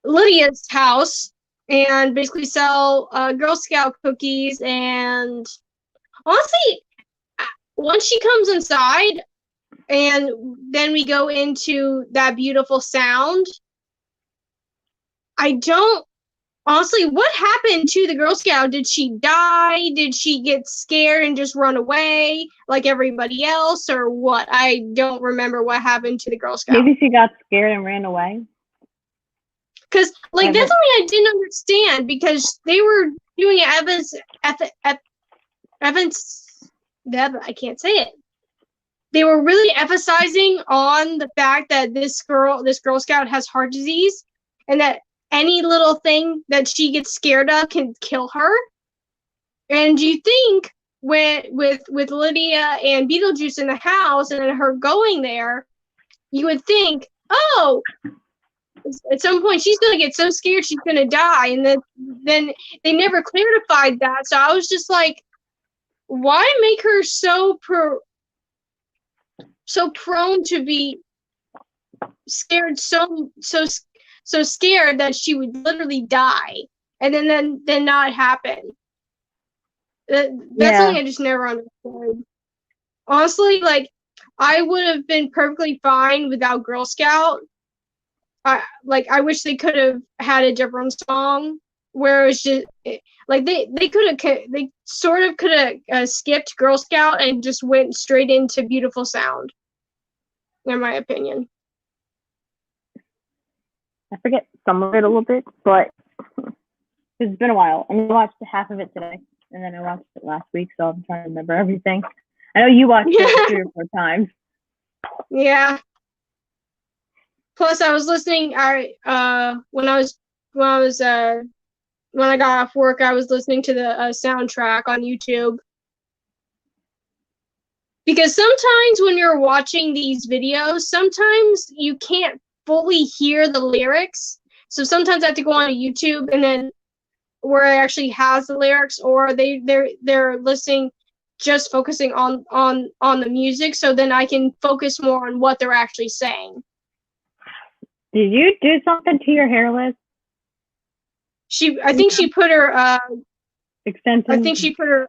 Lydia's house and basically sell Girl Scout cookies. And honestly, once she comes inside and then we go into that beautiful sound, I don't honestly, what happened to the Girl Scout? Did she die? Did she get scared and just run away like everybody else, or what? I don't remember what happened to the Girl Scout. Maybe she got scared and ran away. Because, that's something I didn't understand, because they were doing I can't say it. They were really emphasizing on the fact that this Girl Scout has heart disease, and that any little thing that she gets scared of can kill her. And you think with Lydia and Beetlejuice in the house and then her going there, you would think, oh, at some point she's going to get so scared she's going to die. And then they never clarified that. So I was just like, why make her so prone to be scared, so scared that she would literally die and then not happen? That's something I just never understood. Honestly, like, I would have been perfectly fine without Girl Scout. I wish they could have had a different song where it was just like they sort of could have skipped Girl Scout and just went straight into Beautiful Sound, in my opinion. I forget some of it a little bit, but it's been a while. I watched half of it today, and then I watched it last week, so I'm trying to remember everything. I know you watched it 3 or 4 times. Yeah. Plus, I was listening. When I got off work, I was listening to the soundtrack on YouTube. Because sometimes when you're watching these videos, sometimes you can't fully hear the lyrics. So sometimes I have to go on to YouTube and then where it actually has the lyrics, or they're listening just focusing on the music, so then I can focus more on what they're actually saying. Did you do something to your hair, Liz? I think she put her Extensions? I think she put her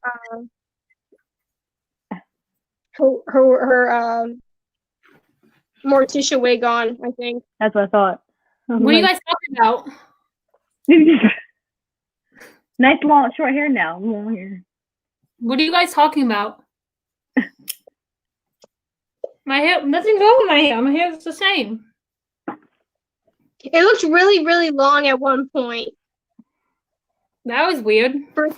her Morticia wig on, I think. That's what I thought. What are you guys talking about? Nice long short hair now. Long hair. What are you guys talking about? My hair, nothing's wrong with my hair. My hair is the same. It looked really, really long at one point. That was weird. For a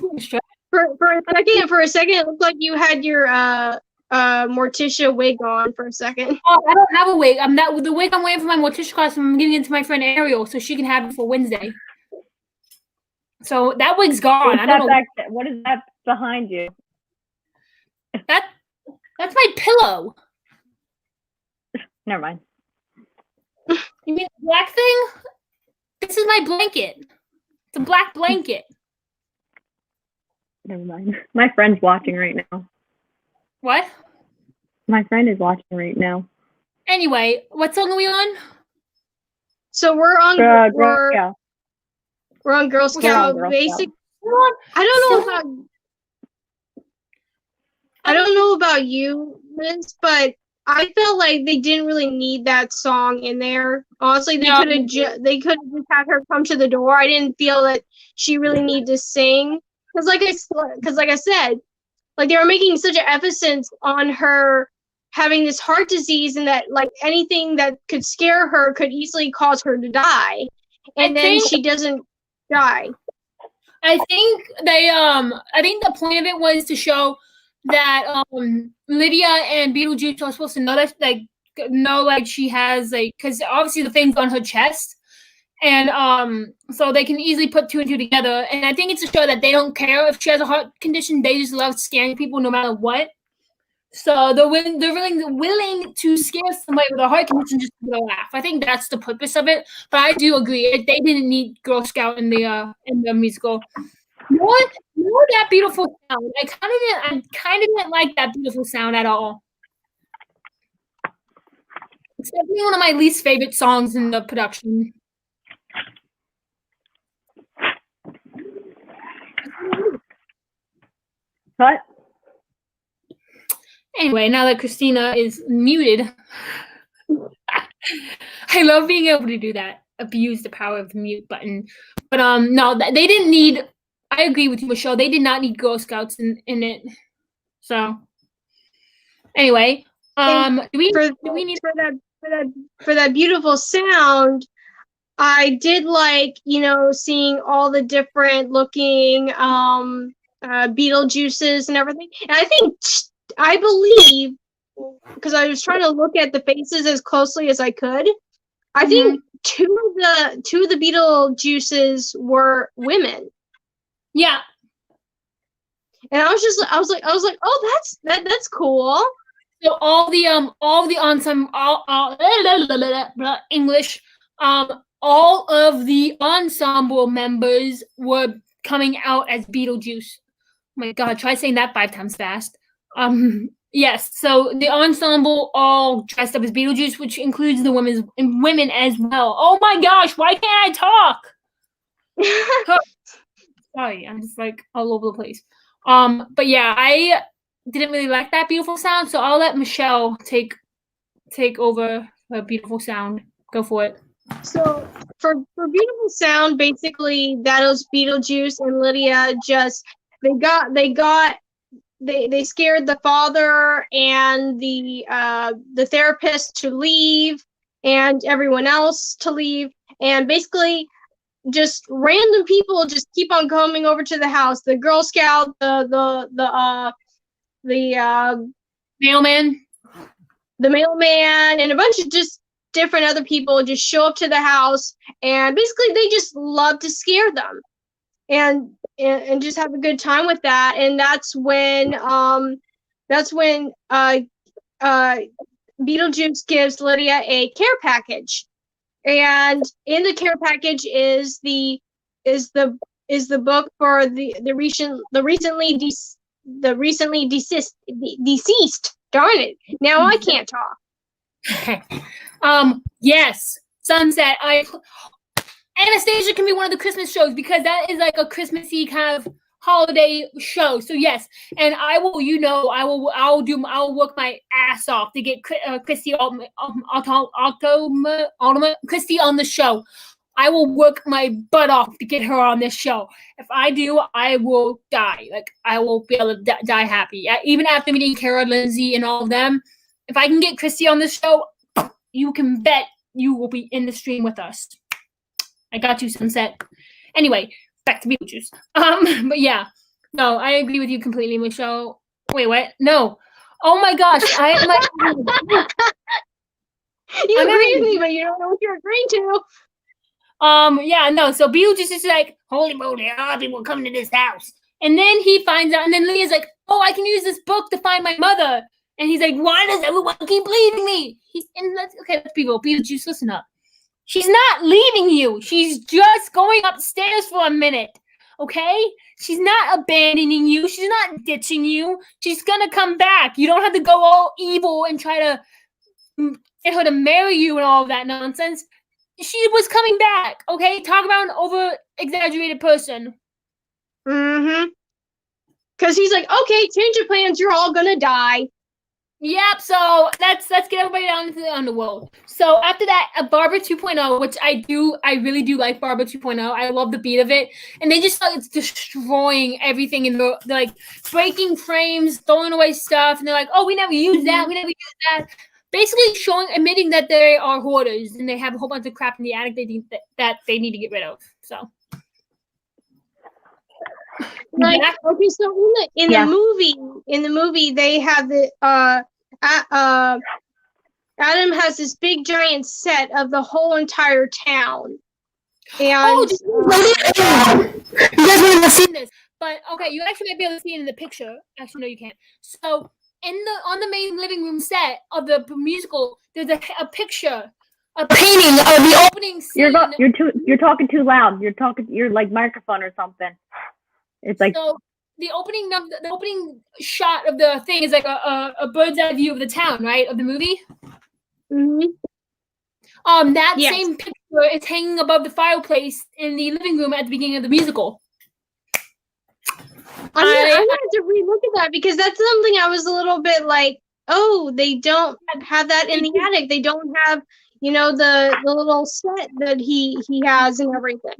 second, it looked like you had your Morticia wig on for a second. Oh, I don't have a wig. The wig I'm wearing for my Morticia class. I'm giving it to my friend Ariel so she can have it for Wednesday. So that wig's gone. I don't know. What is that behind you? That's my pillow. Never mind. You mean the black thing? This is my blanket. It's a black blanket. Never mind. My friend's watching right now. What? My friend is watching right now. Anyway, what song are we on? So we're on Girl Scout. We're on Girl Scout. Girl Basic. Scout. I don't know about you, Liz, but I felt like they didn't really need that song in there. Honestly, they could have just had her come to the door. I didn't feel that she really needed to sing because, like I said, like they were making such an emphasis on her having this heart disease and that like anything that could scare her could easily cause her to die, and then she doesn't die. I think I think the point of it was to show that Lydia and Beetlejuice are supposed to know that she has because obviously the thing's on her chest, and so they can easily put two and two together. And I think it's to show that they don't care if she has a heart condition; they just love scaring people no matter what. So they're willing to scare somebody with a heart condition just to laugh. I think that's the purpose of it. But I do agree they didn't need Girl Scout in the musical. More that beautiful sound. I kind of didn't like that beautiful sound at all. It's definitely one of my least favorite songs in the production. What? Anyway, now that Christina is muted, I love being able to do that. Abuse the power of the mute button. But no, they didn't need. I agree with you, Michelle. They did not need Girl Scouts in it. So anyway, do we need for that beautiful sound? I did like, seeing all the different looking Beetlejuices and everything. And I believe, because I was trying to look at the faces as closely as I could, I think two of the Beetlejuices were women. Yeah. And I was like, oh, that's cool. So all the ensemble, English, all of the ensemble members were coming out as Beetlejuice. Oh my God, try saying that 5 times fast. Yes, so the ensemble all dressed up as Beetlejuice, which includes the women as well. Oh my gosh, why can't I talk? Sorry, I'm just like all over the place. But yeah, I didn't really like that beautiful sound, so I'll let Michelle take over the beautiful sound. Go for it. So for beautiful sound, basically that was Beetlejuice and Lydia. They scared the father and the therapist to leave and everyone else to leave, and basically just random people just keep on coming over to the house. The Girl Scout, the mailman, and a bunch of just different other people just show up to the house, and basically they just love to scare them and just have a good time with that. And that's when Beetlejuice gives Lydia a care package. And in the care package is the book for the recently the recently deceased. Darn it! Now I can't talk. Yes, Sunset. Anastasia can be one of the Christmas shows because that is like a Christmassy kind of holiday show. So yes, and I will, I'll work my ass off to get Christy Christy on the show. I will work my butt off to get her on this show. If I do, I will die. Like I will be able to die happy. Even after meeting Kara, Lindsay, and all of them, if I can get Christy on this show, you can bet you will be in the stream with us. I got you, Sunset. Anyway, back to Beetlejuice. But yeah, no, I agree with you completely, Michelle. Wait, what? No. Oh my gosh, you agree with me, but you don't know what you're agreeing to. Yeah, no. So Beetlejuice is like, holy moly, a lot of people coming to this house, and then he finds out, and then Leah's like, oh, I can use this book to find my mother, and he's like, why does everyone keep leaving me? Let's people, Beetlejuice, listen up. She's not leaving you. She's just going upstairs for a minute. Okay? She's not abandoning you. She's not ditching you. She's gonna come back. You don't have to go all evil and try to get her to marry you and all of that nonsense. She was coming back. Okay? Talk about an over-exaggerated person. Mm-hmm. Because he's like, okay, change your plans. You're all gonna die. Yep, so let's get everybody down into the underworld. So after that, Barbara 2.0, which I really do like Barbara 2.0. I love the beat of it. And they just it's destroying everything in the like breaking frames, throwing away stuff, and they're like, oh, we never used that, Basically admitting that they are hoarders and they have a whole bunch of crap in the attic that they need to get rid of. So like okay, so in the movie they have the Adam has this big giant set of the whole entire town. And you guys wouldn't have seen this, but okay, you actually might be able to see it in the picture. Actually, no, you can't. So on the main living room set of the musical, there's a picture, a painting of the opening scene. You're talking too loud. You're like microphone or something. It's like so the opening shot of the thing is like a bird's eye view of the town, right? Of the movie. Mm-hmm. That same picture is hanging above the fireplace in the living room at the beginning of the musical. I'm gonna have to relook at that because that's something I was a little bit like, oh, they don't have that in the attic. They don't have, the little set that he has and everything.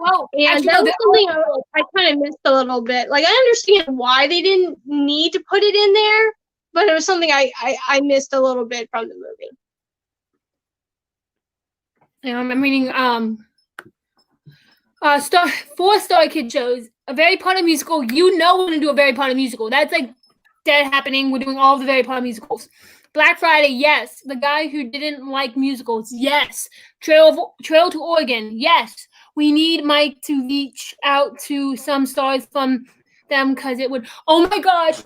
Well, and actually, that was something I kind of missed a little bit. Like, I understand why they didn't need to put it in there, but it was something I missed a little bit from the movie. I'm reading 4-star kid shows. A Very Potter musical. We're gonna do a Very Potter musical. That's like dead happening. We're doing all the Very Potter musicals. Black Friday, yes. The guy who didn't like musicals, yes. Trail to Oregon, yes. We need Mike to reach out to some stars from them because it would. Oh my gosh!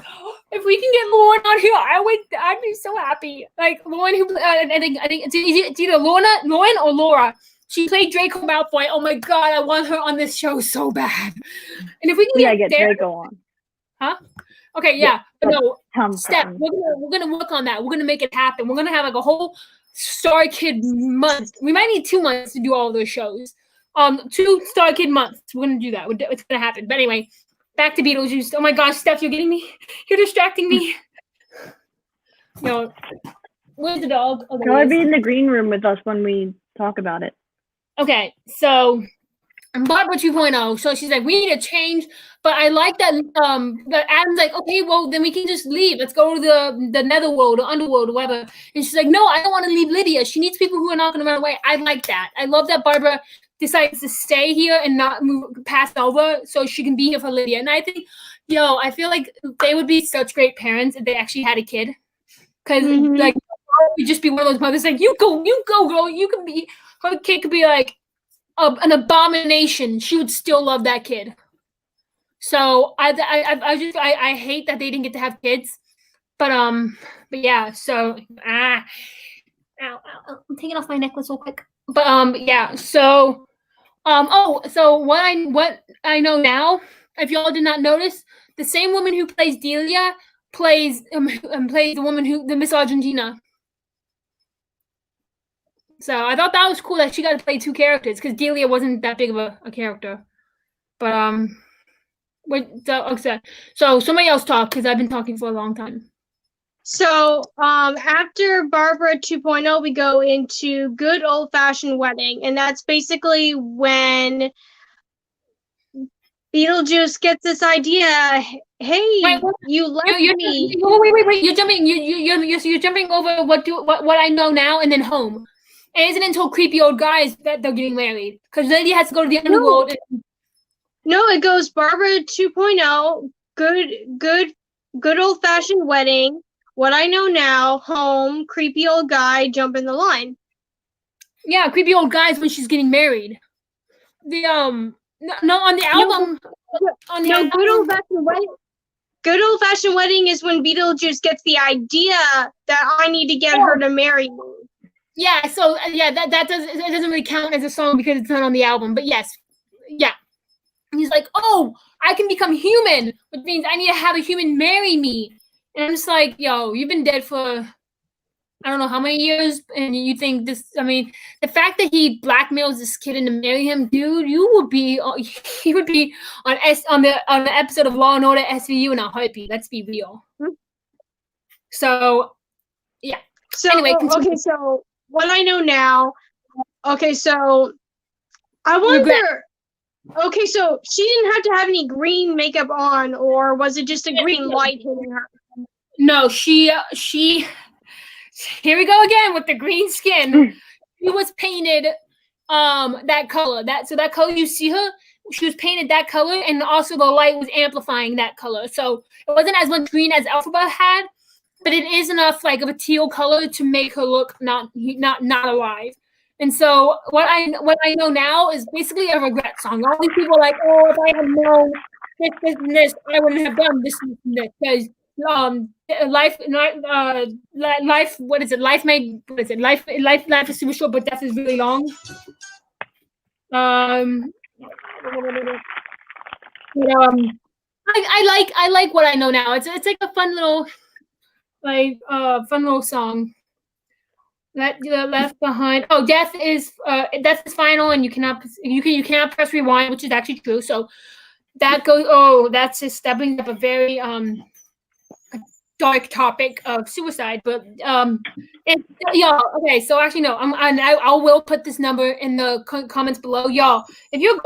If we can get Lauren on here, I'd be so happy. Like Lauren, who I think it's either Lauren or Laura. She played Draco Malfoy. Oh my god, I want her on this show so bad. And if we can get Draco on. Huh? Okay, yeah. But no, Steph, we're gonna work on that. We're gonna make it happen. We're gonna have like a whole Star Kid month. We might need 2 months to do all of those shows. 2 Star Kid months. We're gonna do that. It's gonna happen. But anyway, back to Beetlejuice. Oh my gosh, Steph, you're getting me. You're distracting me. No. Where's the dog? Oh, She'll be in the green room with us when we talk about it. Okay, so Barbara 2.0. So she's like, we need to change, but I like that. That Adam's like, okay, well then we can just leave. Let's go to the netherworld or underworld or whatever. And she's like, no, I don't want to leave Lydia. She needs people who are not going to run away. I like that. I love that Barbara decides to stay here and not pass over so she can be here for Lydia. And I think, I feel like they would be such great parents if they actually had a kid, because like it would just be one of those mothers like, you go, girl. You can be. Her kid could be like an abomination. She would still love that kid. So I hate that they didn't get to have kids, but yeah. So ow, I'm taking off my necklace real quick. But yeah. So so what I know now if y'all did not notice, the same woman who plays Delia plays the woman the Miss Argentina. So I thought that was cool that she got to play two characters because Delia wasn't that big of a character. But so somebody else talk because I've been talking for a long time. So after Barbara 2.0, we go into Good Old Fashioned Wedding, and that's basically when Beetlejuice gets this idea. Hey, Wait, you left me. Wait! You're jumping over what I know now and then home. It isn't until creepy old guys that they're getting married because Lady has to go to the underworld. No, it goes Barbara 2.0, good old fashioned wedding. What I know now, home, creepy old guy, jump in the line. Yeah, creepy old guys when she's getting married. The no on the album. Good old fashioned wedding is when Beetlejuice gets the idea that I need to get her to marry me. Yeah, so that doesn't really count as a song because it's not on the album. But yes, yeah. He's like, oh, I can become human, which means I need to have a human marry me. And I'm just like, yo, you've been dead for I don't know how many years, and you think this? I mean, the fact that he blackmails this kid into marrying him, dude, he would be on the episode of Law and Order SVU in a heartbeat. Let's be real. So, yeah. So anyway, okay, so what I know now. Okay, so I wonder. Okay, so she didn't have to have any green makeup on, or was it just a green light hitting her? No, she. Here we go again with the green skin. She was painted that color. That color you see her, she was painted that color, and also the light was amplifying that color. So it wasn't as much green as Elphaba had, but it is enough like of a teal color to make her look not alive. And so what I know now is basically a regret song. All these people are like, oh, if I had known this and this, I wouldn't have done this and this because life what is it? Life is super short, but death is really long. I like what I know now. It's like a fun little song. Left behind. Oh, death is final, and you cannot press rewind, which is actually true. So that goes. Oh, that brings up a very dark topic of suicide. But okay. So actually, no. I will put this number in the comments below, y'all. If you're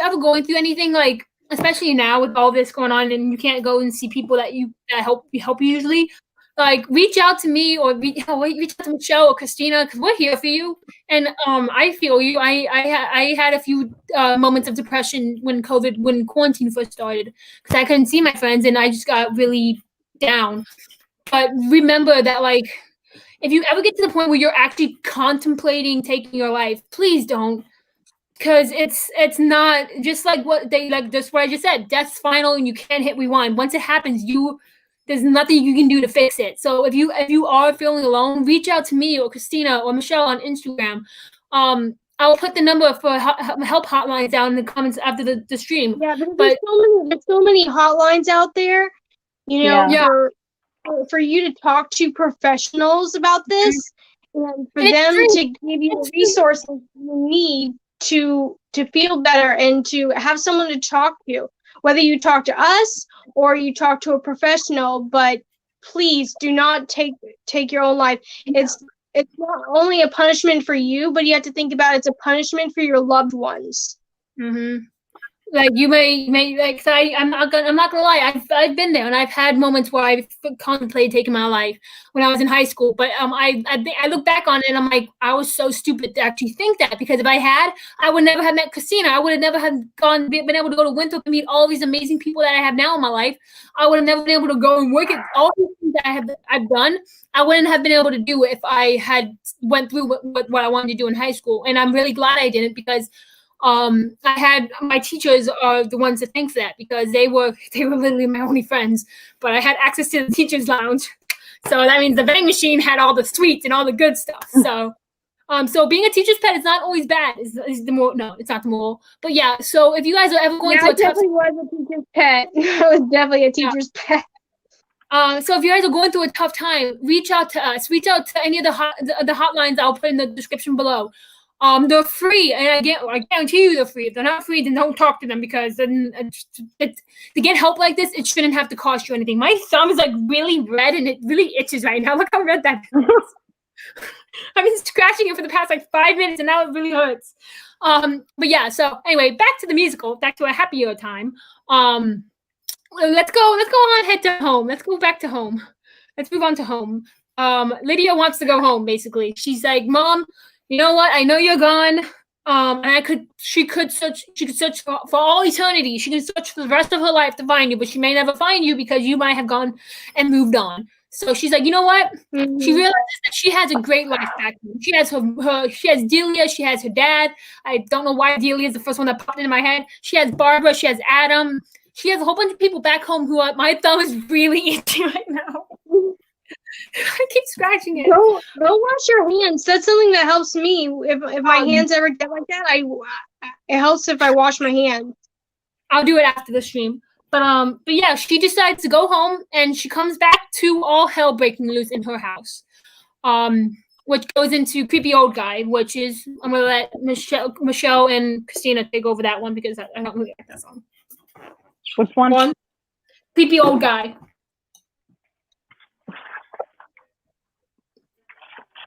ever going through anything like, especially now with all this going on, and you can't go and see people that help you usually. Like, reach out to me or reach out to Michelle or Christina because we're here for you. And I feel you. I had a few moments of depression when quarantine first started because I couldn't see my friends and I just got really down. But remember that, like, if you ever get to the point where you're actually contemplating taking your life, please don't. Because it's not just like just what I just said. Death's final and you can't hit rewind. Once it happens, there's nothing you can do to fix it. So if you are feeling alone, reach out to me or Christina or Michelle on Instagram. I'll put the number for help hotlines down in the comments after the stream. Yeah, there's so many hotlines out there. You know, for you to talk to professionals about this, and for them to give you the resources you need to feel better and to have someone to talk to. Whether you talk to us or you talk to a professional, but please do not take your own life. It's not only a punishment for you, but you have to think about it's a punishment for your loved ones. Mm-hmm. Like you may like I'm not gonna lie. I've been there and I've had moments where I've contemplated taking my life when I was in high school. But I look back on it and I'm like, I was so stupid to actually think that, because if I had, I would never have met Christina. I would have never been able to go to Winthrop and meet all these amazing people that I have now in my life. I would have never been able to go and work at all these things that I've done. I wouldn't have been able to do if I had went through what I wanted to do in high school. And I'm really glad I didn't, because I had my teachers are the ones that thank for that, because they were literally my only friends, but I had access to the teachers lounge. So that means the vending machine had all the sweets and all the good stuff. So So being a teacher's pet is not always bad. Is the moral? No, it's not the moral. But yeah, so if you guys are ever going Yeah, through I a tough, definitely was a teacher's pet. I was definitely a teacher's pet. so if you guys are going through a tough time, reach out to us. Reach out to any of the hotlines I'll put in the description below. They're free, and I guarantee you they're free. If they're not free, then don't talk to them, because then to get help like this, it shouldn't have to cost you anything. My thumb is like really red, and it really itches right now. Look how red that is. I've been scratching it for the past like 5 minutes, and now it really hurts. But yeah, so anyway, back to the musical, back to a happier time. Let's go on, head to home. Let's go back to home. Let's move on to home. Lydia wants to go home, basically. She's like, Mom, you know what? I know you're gone. And she could search for all eternity. She could search for the rest of her life to find you, but she may never find you because you might have gone and moved on. So she's like, you know what? Mm-hmm. She realizes that she has a great life back home. She has she has Delia, she has her dad. I don't know why Delia is the first one that popped into my head. She has Barbara, she has Adam. She has a whole bunch of people back home who my thumb is really itchy right now. I keep scratching it. Go wash your hands. That's something that helps me. If my hands ever get like that, it helps if I wash my hands. I'll do it after the stream. But yeah, she decides to go home, and she comes back to all hell breaking loose in her house. Which goes into Creepy Old Guy, which is, I'm gonna let Michelle and Christina take over that one, because I don't really like that song. Which one? Creepy Old Guy.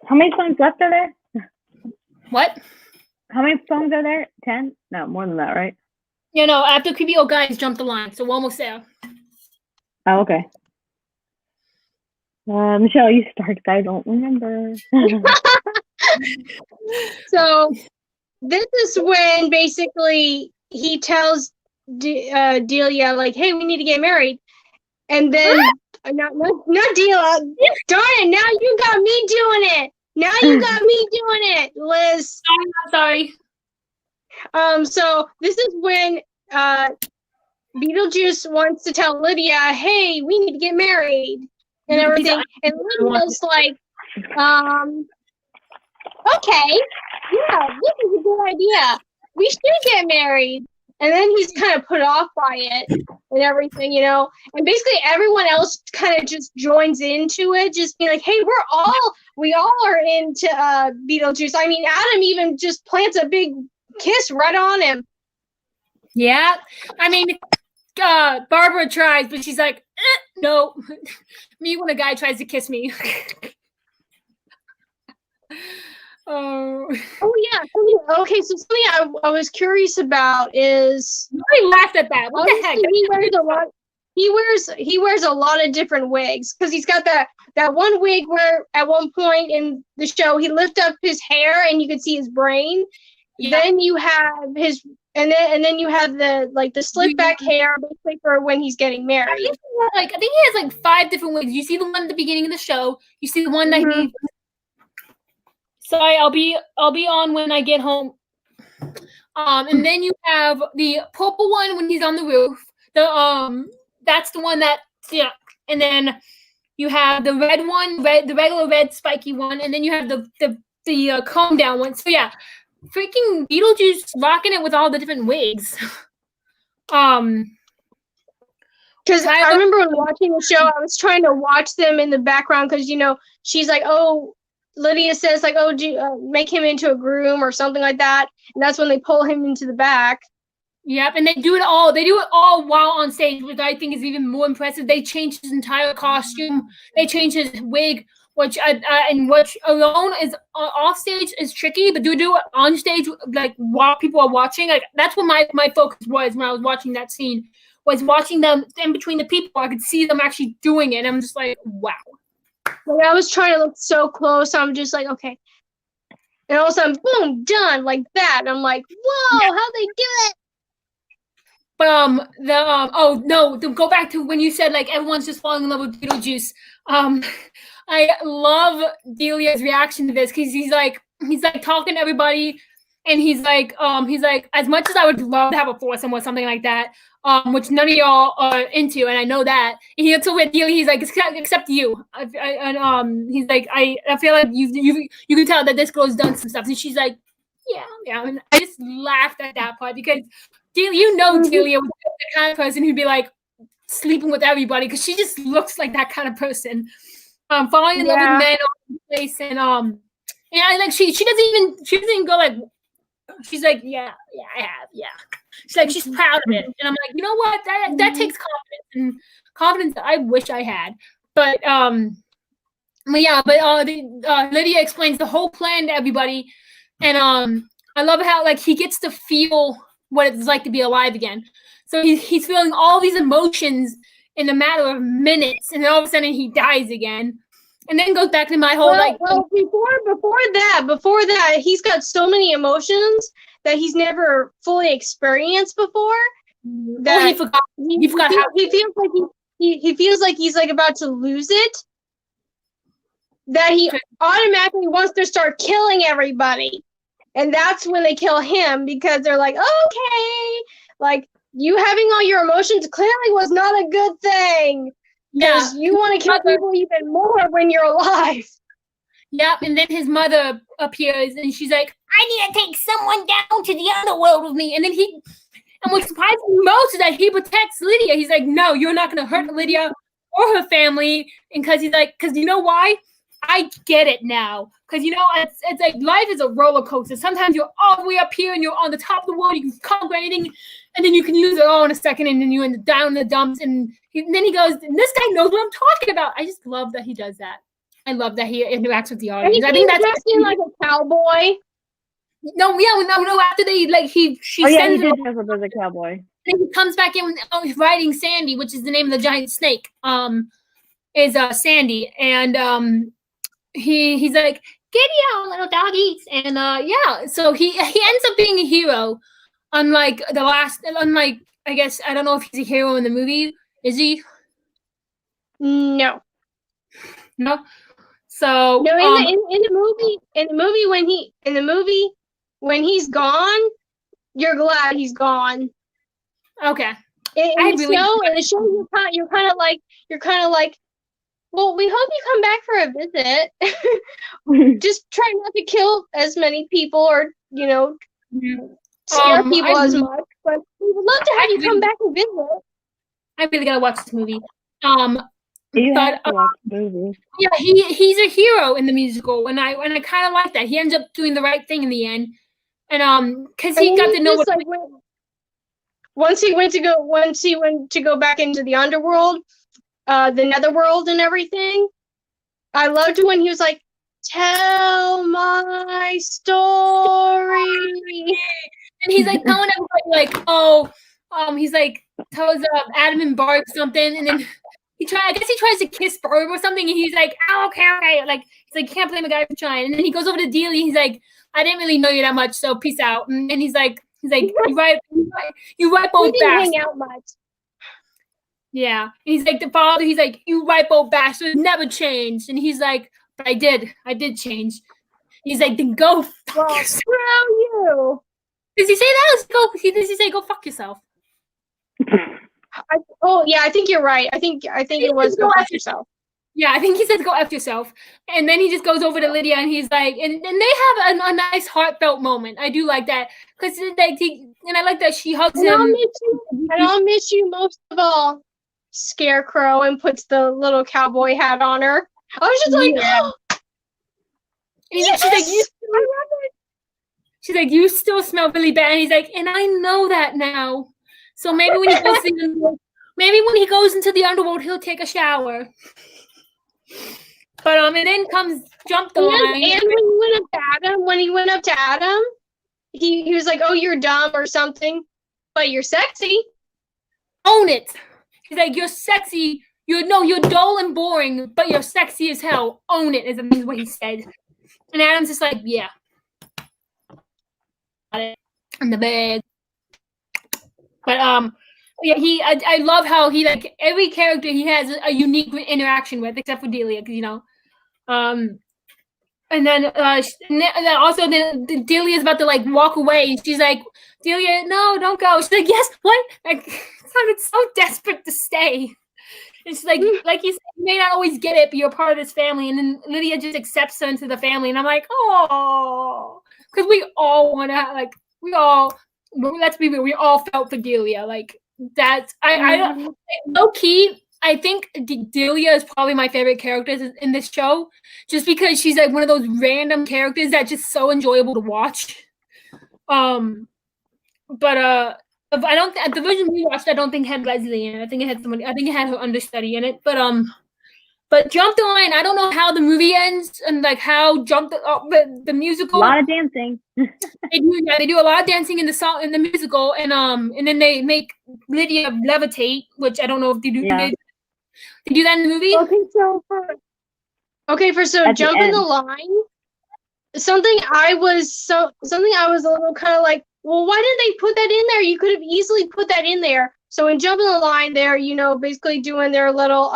How many songs left are there? What? How many songs are there? 10? No, more than that, right? You know, after Creepy Old Guy, jumped the line, so we're almost there. Oh, okay. Michelle, you start, 'cause I don't remember. So this is when basically he tells Delia, like, hey, we need to get married. And then, not Delia, darn it, now you got me doing it. Now you got me doing it, Liz. I'm sorry. So this is when Beetlejuice wants to tell Lydia, hey, we need to get married and everything. And Lydia's like, okay, yeah, this is a good idea. We should get married. And then he's kind of put off by it and everything, you know. And basically everyone else kind of just joins into it, just being like, hey, we all are into Beetlejuice. I mean, Adam even just plants a big kiss right on him. Yeah. I mean, Barbara tries, but she's like, no. Me when a guy tries to kiss me. Oh yeah. Okay, so something I was curious about is I laughed at that. What the heck? He wears a lot of different wigs, because he's got that one wig where at one point in the show he lifted up his hair and you could see his brain. Yeah. Then you have his and then you have the slick back hair basically for when he's getting married. I think he has like 5 different wigs. You see the one at the beginning of the show. You see the one that he. Sorry, I'll be on when I get home. And then you have the purple one when he's on the roof. That's the one that and then you have the red one, the regular red spiky one, and then you have the calm down one. So yeah, freaking Beetlejuice rocking it with all the different wigs. Because I remember when watching the show, I was trying to watch them in the background because she's like, oh. Lydia says, like, oh, make him into a groom or something like that. And that's when they pull him into the back. Yep, and they do it all. They do it all while on stage, which I think is even more impressive. They change his entire costume. They change his wig, which alone is off stage is tricky, but do it on stage, like, while people are watching. Like, that's what my focus was when I was watching that scene, was watching them in between the people. I could see them actually doing it, and I'm just like, wow. Like, I was trying to look so close, I'm just like, okay. And all of a sudden, boom, done, like that. And I'm like, whoa, how'd they do it? But to go back to when you said, like, everyone's just falling in love with Beetlejuice. I love Delia's reaction to this, because he's like talking to everybody, and he's like, as much as I would love to have a foursome or something like that, which none of y'all are into, and I know that. And he gets so with Delia, he's like, except you. He's like, I feel like you can tell that this girl's done some stuff, and she's like, yeah. And I just laughed at that part because Delia was the kind of person who'd be like sleeping with everybody because she just looks like that kind of person. Falling in love with men all over the place, and like she doesn't even go like, she's like, yeah, I have, yeah. She's like, she's proud of it, and I'm like, you know what? That takes confidence, and confidence that I wish I had. But Lydia explains the whole plan to everybody, and I love how like he gets to feel what it's like to be alive again. So he's feeling all these emotions in a matter of minutes, and then all of a sudden he dies again, and then goes back to my whole before that, he's got so many emotions that he's never fully experienced before. That he forgot. He forgot how he feels like he's like about to lose it. That he automatically wants to start killing everybody, and that's when they kill him because they're like, okay, like you having all your emotions clearly was not a good thing. Because you want to kill people even more when you're alive. Yep, and then his mother appears, and she's like, I need to take someone down to the underworld with me. And then what surprises me most is that he protects Lydia. He's like, no, you're not going to hurt Lydia or her family. And because he's like, because you know why? I get it now. Because, you know, it's like life is a roller coaster. Sometimes you're all the way up here, and you're on the top of the world. You can conquer anything, and then you can lose it all in a second, and then you end up down in the dumps. And then he goes, this guy knows what I'm talking about. I just love that he does that. I love that he interacts with the audience. I think that's dressing like a cowboy. No. After they she sends he him, did dress up as a cowboy. and he comes back in riding Sandy, which is the name of the giant snake. Is Sandy, and he's like, giddy out, little doggies, and so he ends up being a hero. Unlike I guess I don't know if he's a hero in the movie. Is he? No. So no, in the movie when he's gone, you're glad he's gone. Okay. In the show, you're kind of like, well, we hope you come back for a visit. Just try not to kill as many people or scare people as much. But we would love to have you come back and visit. I really gotta watch this movie. You have to watch the movie. Yeah, he's a hero in the musical, and I kind of like that. He ends up doing the right thing in the end, and because he got to know what. Like, once he went to go back into the underworld, the netherworld and everything, I loved when he was like, "Tell my story," and he's like telling everybody he's like tells Adam and Barb something, and then. I guess he tries to kiss Barb or something, and he's like, oh, okay. Like, he's like, can't blame a guy for trying. And then he goes over to Delia, he's like, I didn't really know you that much, so peace out. And he's like, you right both bastards. Hang out much. Yeah. And he's like, the father, he's like, you right both bastards, never changed. And he's like, but I did change. He's like, then go fuck yourself. Screw you. Does he say that? Does he say go fuck yourself? I think you're right. I think it was go F yourself. Yeah, I think he said go F yourself. And then he just goes over to Lydia, and he's like, and they have a nice heartfelt moment. I do like that because and I like that she hugs him. I'll miss you most of all, Scarecrow, and puts the little cowboy hat on her. I was just like, yes! She's like, you still smell really bad. And he's like, and I know that now. So maybe when he goes into the underworld, he'll take a shower. But and then comes Jump the Line. And when he went up to Adam, he was like, "Oh, you're dumb or something, but you're sexy. Own it." He's like, "You're sexy. You're dull and boring, but you're sexy as hell. Own it," is what he said. And Adam's just like, "Yeah." In the bag. But I love how he like every character he has a unique interaction with, except for Delia, because and then also Delia's about to like walk away, and she's like, Delia, no, don't go. She's like, yes, what? Like, sounded so desperate to stay. And she's like you said, you may not always get it, but you're part of this family. And then Lydia just accepts her into the family. And I'm like, oh, because we all want to, let's be real, we all felt for Delia. Like, that's, I low key, I think Delia is probably my favorite character in this show, just because she's like one of those random characters that's just so enjoyable to watch. But I don't the version we watched, I don't think had Leslie in it. I think it had somebody. I think it had her understudy in it. But Jump the Line, I don't know how the movie ends and like how the musical. A lot of dancing. They do a lot of dancing in the musical, and then they make Lydia levitate, which I don't know if they do. Yeah. They do that in the movie. Okay, for Jumping the Line. Something I was a little kind of like, well, why did they put that in there? You could have easily put that in there. So in Jumping the Line, they're basically doing their little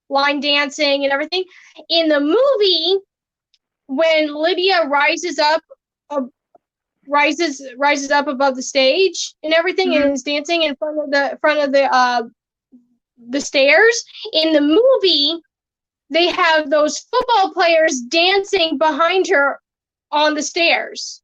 line dancing and everything. In the movie, when Lydia rises up above the stage and everything, and is dancing in front of the stairs. In the movie, they have those football players dancing behind her on the stairs.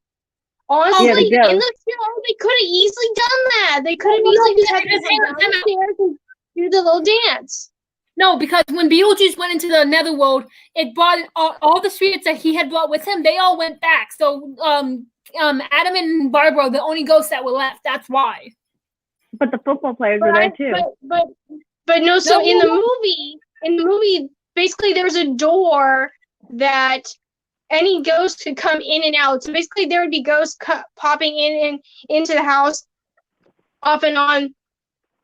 Honestly, in the show, they could have easily done that. They could have easily just had to go down the stairs and do the little dance. No, because when Beetlejuice went into the netherworld, it brought all the spirits that he had brought with him. They all went back. So Adam and Barbara, the only ghosts that were left. That's why. But the football players were there too. But no. So in the movie, basically there was a door that any ghost could come in and out. So basically there would be ghosts popping in and into the house off and on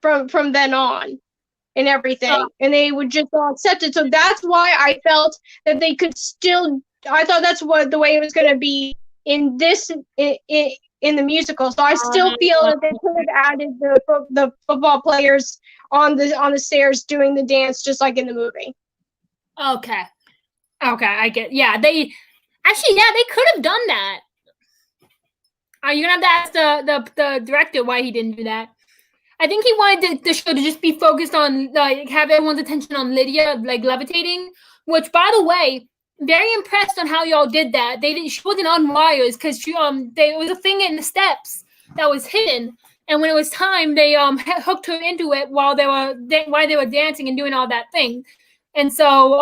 from then on and everything. And they would just all accept it. So that's why I felt that they could still, I thought that's the way it was going to be in the musical. So I still feel that they could have added the football players on the stairs doing the dance just like in the movie. Okay, I get. Yeah, they could have done that. You're gonna have to ask the director why he didn't do that. I think he wanted the show to just be focused on like have everyone's attention on Lydia like levitating. Which, by the way, very impressed on how y'all did that. She wasn't on wires because there was a thing in the steps that was hidden, and when it was time, they hooked her into it while they were dancing and doing all that thing. And so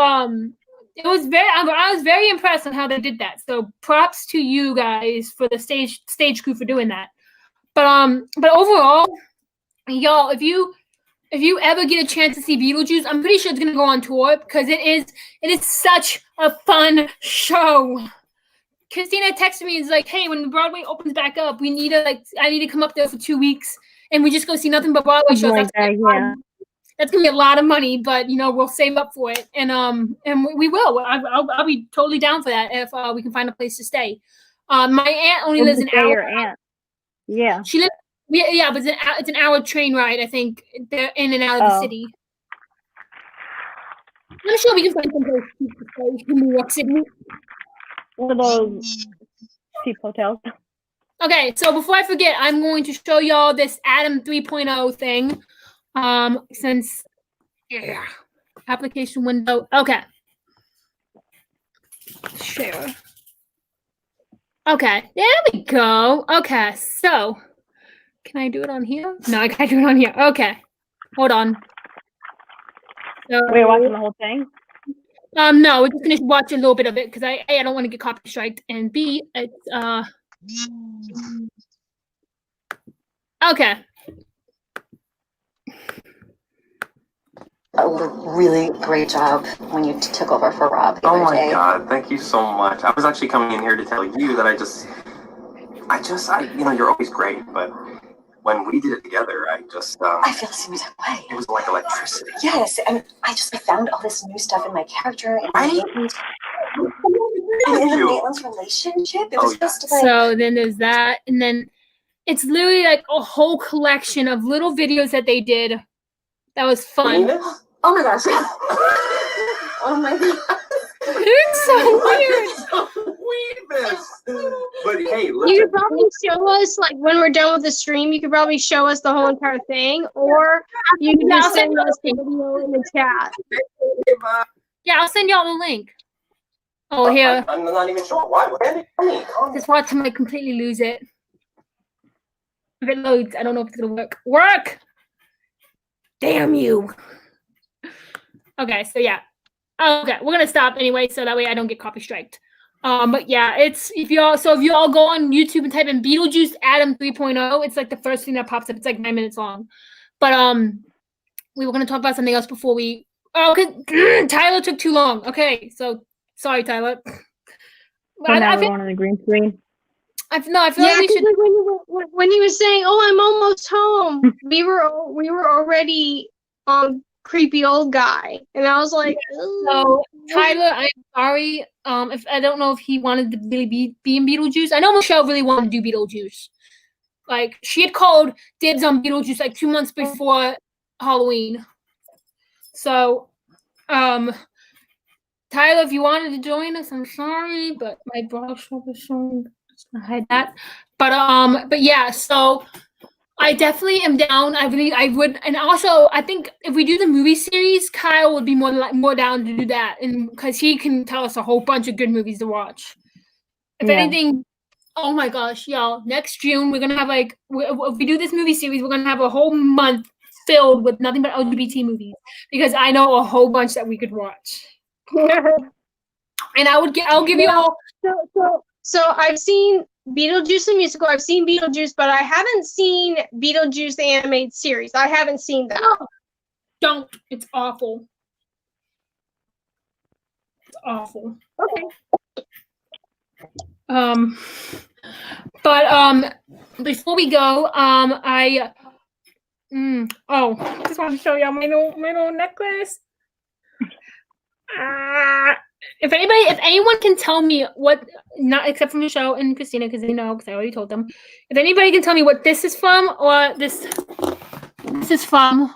it was I was very impressed on how they did that. So props to you guys for the stage crew for doing that. But overall, y'all, if you ever get a chance to see Beetlejuice, I'm pretty sure it's gonna go on tour because it is such a fun show. Christina texted me and is like, hey, when the Broadway opens back up, I need to come up there for 2 weeks and we just go see nothing but Broadway shows. That's gonna be a lot of money, but we'll save up for it, and we will. I'll be totally down for that if we can find a place to stay. My aunt only lives an hour. Your aunt. Yeah. She lives. Yeah, but it's an hour train ride. I think they're in and out of the city. I'm sure we can find some place to stay in New York City. One of those cheap hotels. Okay, so before I forget, I'm going to show y'all this Adam 3.0 thing. Application window. Okay. Share. Okay, there we go. Okay, so can I do it on here? No, I can't do it on here. Okay, hold on. So, Were you watching the whole thing? No, we're just gonna watch a little bit of it because I don't want to get copyright, and B, it's okay. A really great job when you took over for Rob. Oh my God, thank you so much. I was actually coming in here to tell you that I you're always great, but when we did it together, I feel the same way. It was like electricity. Yes, and I found all this new stuff in my character and in the Maitland's relationship. It was just like... So then there's that, and then it's literally like a whole collection of little videos that they did. That was fun. Oh my gosh. Oh my God. It's so weird. believe this. But hey, You listen. could probably show us, like, when we're done with the stream, you could probably show us the whole entire thing, or you could just send us the video in the chat. Yeah, I'll send y'all the link. Oh, here. I'm not even sure why. Just watch him, I completely lose it. If it loads, I don't know if it's gonna work. Work! Damn you. Okay, so yeah. Okay, we're gonna stop anyway, so that way I don't get copy striked. But yeah, it's if you all go on YouTube and type in Beetlejuice Adam 3.0, it's like the first thing that pops up. It's like 9 minutes long. But we were gonna talk about something else before we. Oh, okay. Tyler took too long. Okay, so sorry, Tyler. So now we're on the green screen. I feel like Yeah, we should. when you were saying, "Oh, I'm almost home," we were already on creepy old guy, and I was like, So Tyler, I'm sorry. If I don't know if he wanted to really be in Beetlejuice. I know Michelle really wanted to do Beetlejuice. Like she had called dibs on Beetlejuice like 2 months before Halloween. So, Tyler, if you wanted to join us, I'm sorry, but my browser was showing. I had that, but yeah. So I definitely am down. I would, and also I think if we do the movie series, Kyle would be more down to do that, and because he can tell us a whole bunch of good movies to watch. If anything, oh my gosh, y'all! Next June we're gonna have like if we do this movie series, we're gonna have a whole month filled with nothing but LGBT movies because I know a whole bunch that we could watch. And I'll give you all. So I've seen Beetlejuice the musical. I've seen Beetlejuice, but I haven't seen Beetlejuice the animated series. I haven't seen that. Don't. It's awful. It's awful. Okay. But before we go, I just want to show y'all my little necklace. If anyone can tell me what, not except for Michelle and Christina, because they know, because I already told them. If anybody can tell me what this is from, or this is from,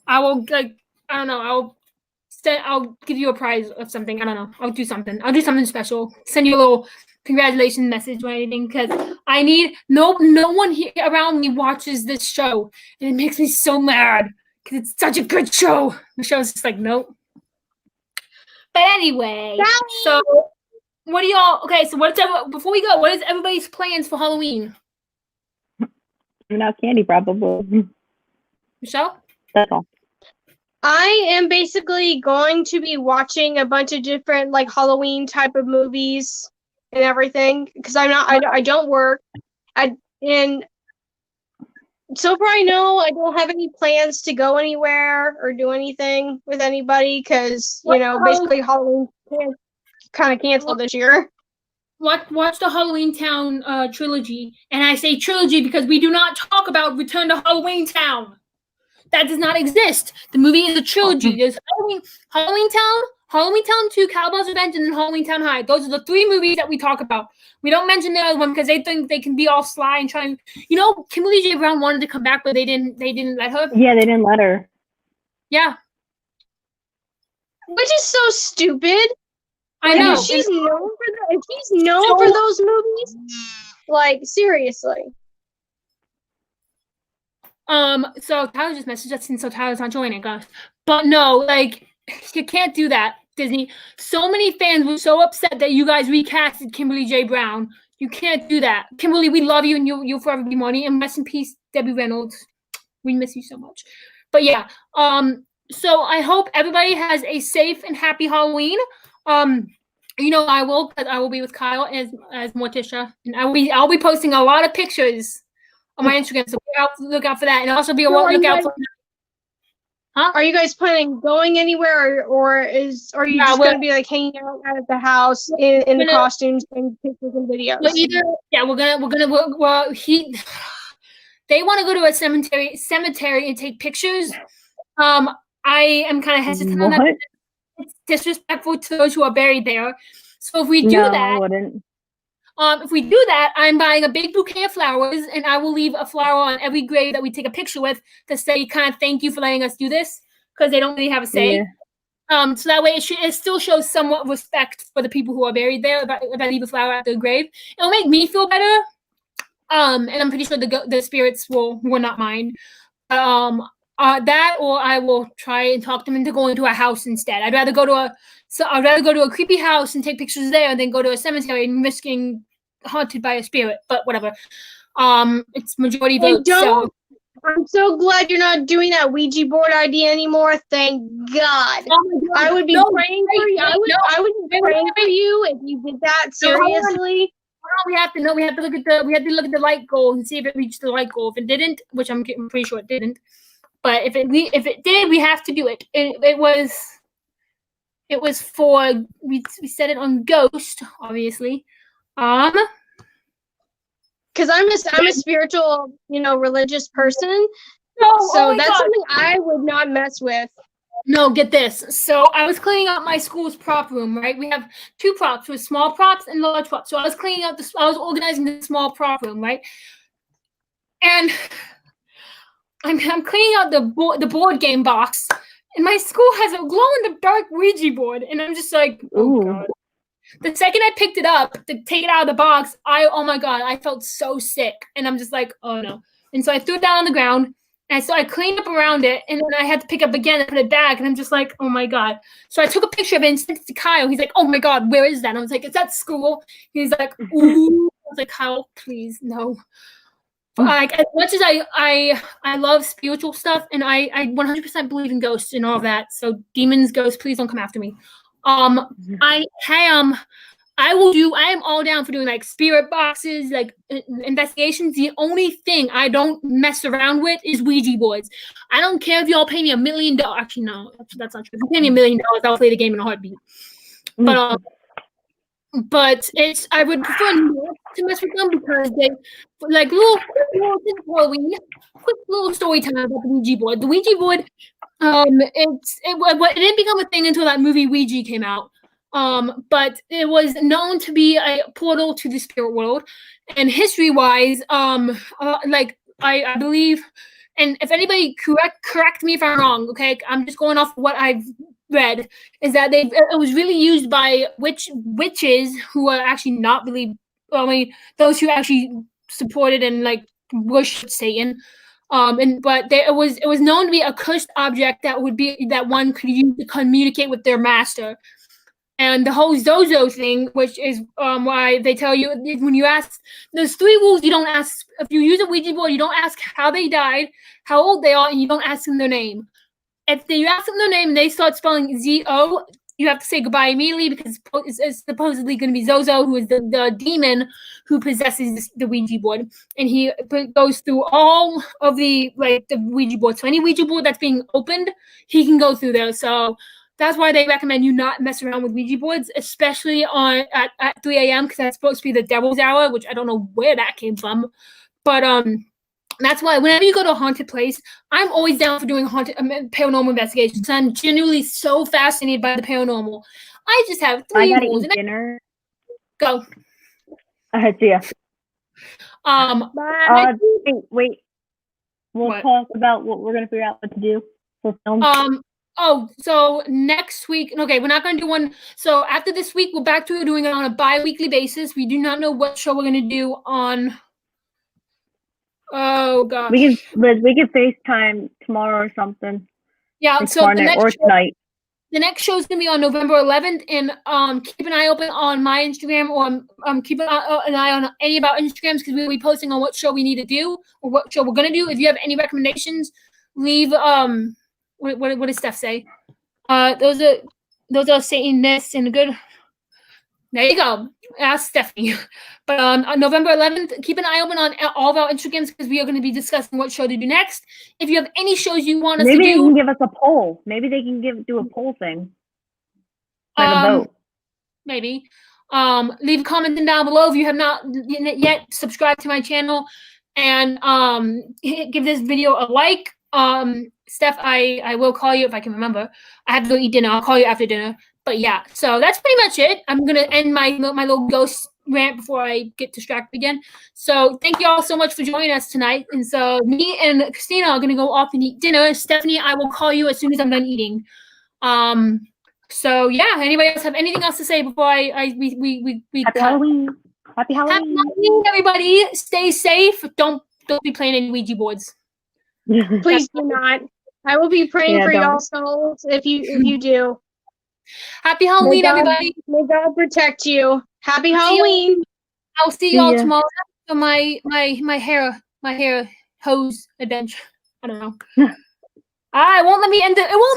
I will I don't know. I'll give you a prize of something. I don't know. I'll do something. I'll do something special. Send you a little congratulations message or anything, because I need no one here around me watches this show, and it makes me so mad because it's such a good show. Michelle's just like, nope. But anyway, so what do y'all? Okay, so before we go, what is everybody's plans for Halloween? Not candy, probably. Michelle? That's all. I am basically going to be watching a bunch of different like Halloween type of movies and everything because I don't work. And so far I know I don't have any plans to go anywhere or do anything with anybody because basically Halloween kind of canceled this year. Watch the Halloween Town trilogy, and I say trilogy because we do not talk about Return to Halloween Town. That does not exist. The movie is a trilogy. There's Halloween Town 2, Cowboys Revenge, and then Halloween Town High. Those are the 3 movies that we talk about. We don't mention the other one because they think they can be all sly and try. Kimberly J. Brown wanted to come back, but they didn't let her. Yeah, they didn't let her. Yeah. Which is so stupid. I know. If she's known for those movies, like seriously. So Tyler just messaged us, and so Tyler's not joining us. But no, like, you can't do that, Disney. So many fans were so upset that you guys recasted Kimberly J. Brown. You can't do that. Kimberly, we love you, and you'll forever be money. And rest in peace, Debbie Reynolds. We miss you so much. But yeah, so I hope everybody has a safe and happy Halloween. I will be with Kyle as Morticia, and I'll be posting a lot of pictures on my Instagram, so look out for that, and also look out for. Huh? Are you guys planning on going anywhere, or are you just going to be like hanging out at the house in the costumes and pictures and videos? They want to go to a cemetery and take pictures. I am kind of hesitant on that. It's disrespectful to those who are buried there. So if we do that, I wouldn't. If we do that, I'm buying a big bouquet of flowers, and I will leave a flower on every grave that we take a picture with to say kind of thank you for letting us do this, because they don't really have a say. So that way it still shows somewhat respect for the people who are buried there. If I leave a flower at the grave, it'll make me feel better. And I'm pretty sure the spirits will not mind. That, or I will try and talk them into going to a house instead. I'd rather go to a creepy house and take pictures there than go to a cemetery and risking haunted by a spirit. But whatever. It's majority vote. So I'm so glad you're not doing that Ouija board idea anymore. Thank God. oh my God. I would be praying for you. I would be praying for you if you did that seriously. We have to look at the light goal and see if it reached the light goal. If it didn't, which I'm pretty sure it didn't, but if it did, we have to do it. It was for we set it on Ghost, obviously. Because I'm a spiritual, religious person, so that's something I would not mess with. No, get this. So I was cleaning up my school's prop room, right? We have 2 props, with small props and large props. So I was cleaning out I was organizing the small prop room, right? And I'm cleaning out the board game box, and my school has a glow-in-the-dark Ouija board, and I'm just like, oh God. The second I picked it up to take it out of the box, oh my God, I felt so sick, and I'm just like, oh no. And so I threw it down on the ground. And so I cleaned up around it, and then I had to pick up again and put it back, and I'm just like, oh my God. So I took a picture of it and sent it to Kyle. He's like, oh my God, where is that? And I was like, it's at school. He's like, ooh. I was like, Kyle, please, no. Like, as much as I love spiritual stuff, and I 100% believe in ghosts and all of that. So demons, ghosts, please don't come after me. I am all down for doing like spirit boxes, like investigations. The only thing I don't mess around with is Ouija boards. I don't care if y'all pay me $1 million. Actually, no, that's not true. If you pay me $1 million, I'll play the game in a heartbeat. But I would prefer not to mess with them because they like little Halloween, quick little story time about the Ouija board. The Ouija board, it didn't become a thing until that movie Ouija came out. But it was known to be a portal to the spirit world, and history-wise, I believe, and if anybody correct me if I'm wrong, okay? I'm just going off what I've read, is that it was really used by witches who are actually not really, those who actually supported and like worshipped Satan. But it was known to be a cursed object that one could use to communicate with their master. And the whole Zozo thing, which is why they tell you when you ask, there's 3 rules you don't ask. If you use a Ouija board, you don't ask how they died, how old they are, and you don't ask them their name. If you ask them their name and they start spelling Z-O, you have to say goodbye immediately because it's supposedly going to be Zozo, who is the demon who possesses the Ouija board. And he goes through all of the Ouija board. So any Ouija board that's being opened, he can go through there. So that's why they recommend you not mess around with Ouija boards, especially at 3 a.m. because that's supposed to be the devil's hour, which I don't know where that came from. But that's why whenever you go to a haunted place, I'm always down for doing paranormal investigations. I'm genuinely so fascinated by the paranormal. I just have 3 I gotta rules. eat dinner. Go. See ya. Bye. Wait. We'll talk about what we're gonna figure out what to do for film. So next week, okay, we're not going to do one. So after this week, we're back to doing it on a bi-weekly basis. We do not know what show we're going to do on. Oh, gosh. We can FaceTime tomorrow or something. Yeah, like so tonight. The next show is going to be on November 11th, and keep an eye open on my Instagram, or keep an eye on any of our Instagrams because we'll be posting on what show we need to do or what show we're going to do. If you have any recommendations, leave what does Steph say? Those are Satanists and good. There you go. Ask Stephanie. But on November 11th, keep an eye open on all of our Instagrams because we are going to be discussing what show to do next. If you have any shows you want us to do, maybe they can give us a poll. Maybe they can do a poll thing. Like a vote. Maybe. Leave a comment down below if you have not yet subscribed to my channel, and give this video a like. Steph, I will call you if I can remember. I have to go eat dinner. I'll call you after dinner. But yeah, so that's pretty much it. I'm gonna end my little ghost rant before I get distracted again. So thank you all so much for joining us tonight. And so me and Christina are gonna go off and eat dinner. Stephanie, I will call you as soon as I'm done eating. So yeah, anybody else have anything else to say before we Happy cut? Halloween. Happy Happy Halloween. Halloween, everybody. Stay safe. Don't be playing any Ouija boards. Please do not. I will be praying Yeah, for y'all don't. souls if you do. Happy Halloween, everybody. May God protect you. Happy See you. Halloween. I'll see See y'all ya. tomorrow for my hair hose adventure. I don't know. It won't let me end it. It won't let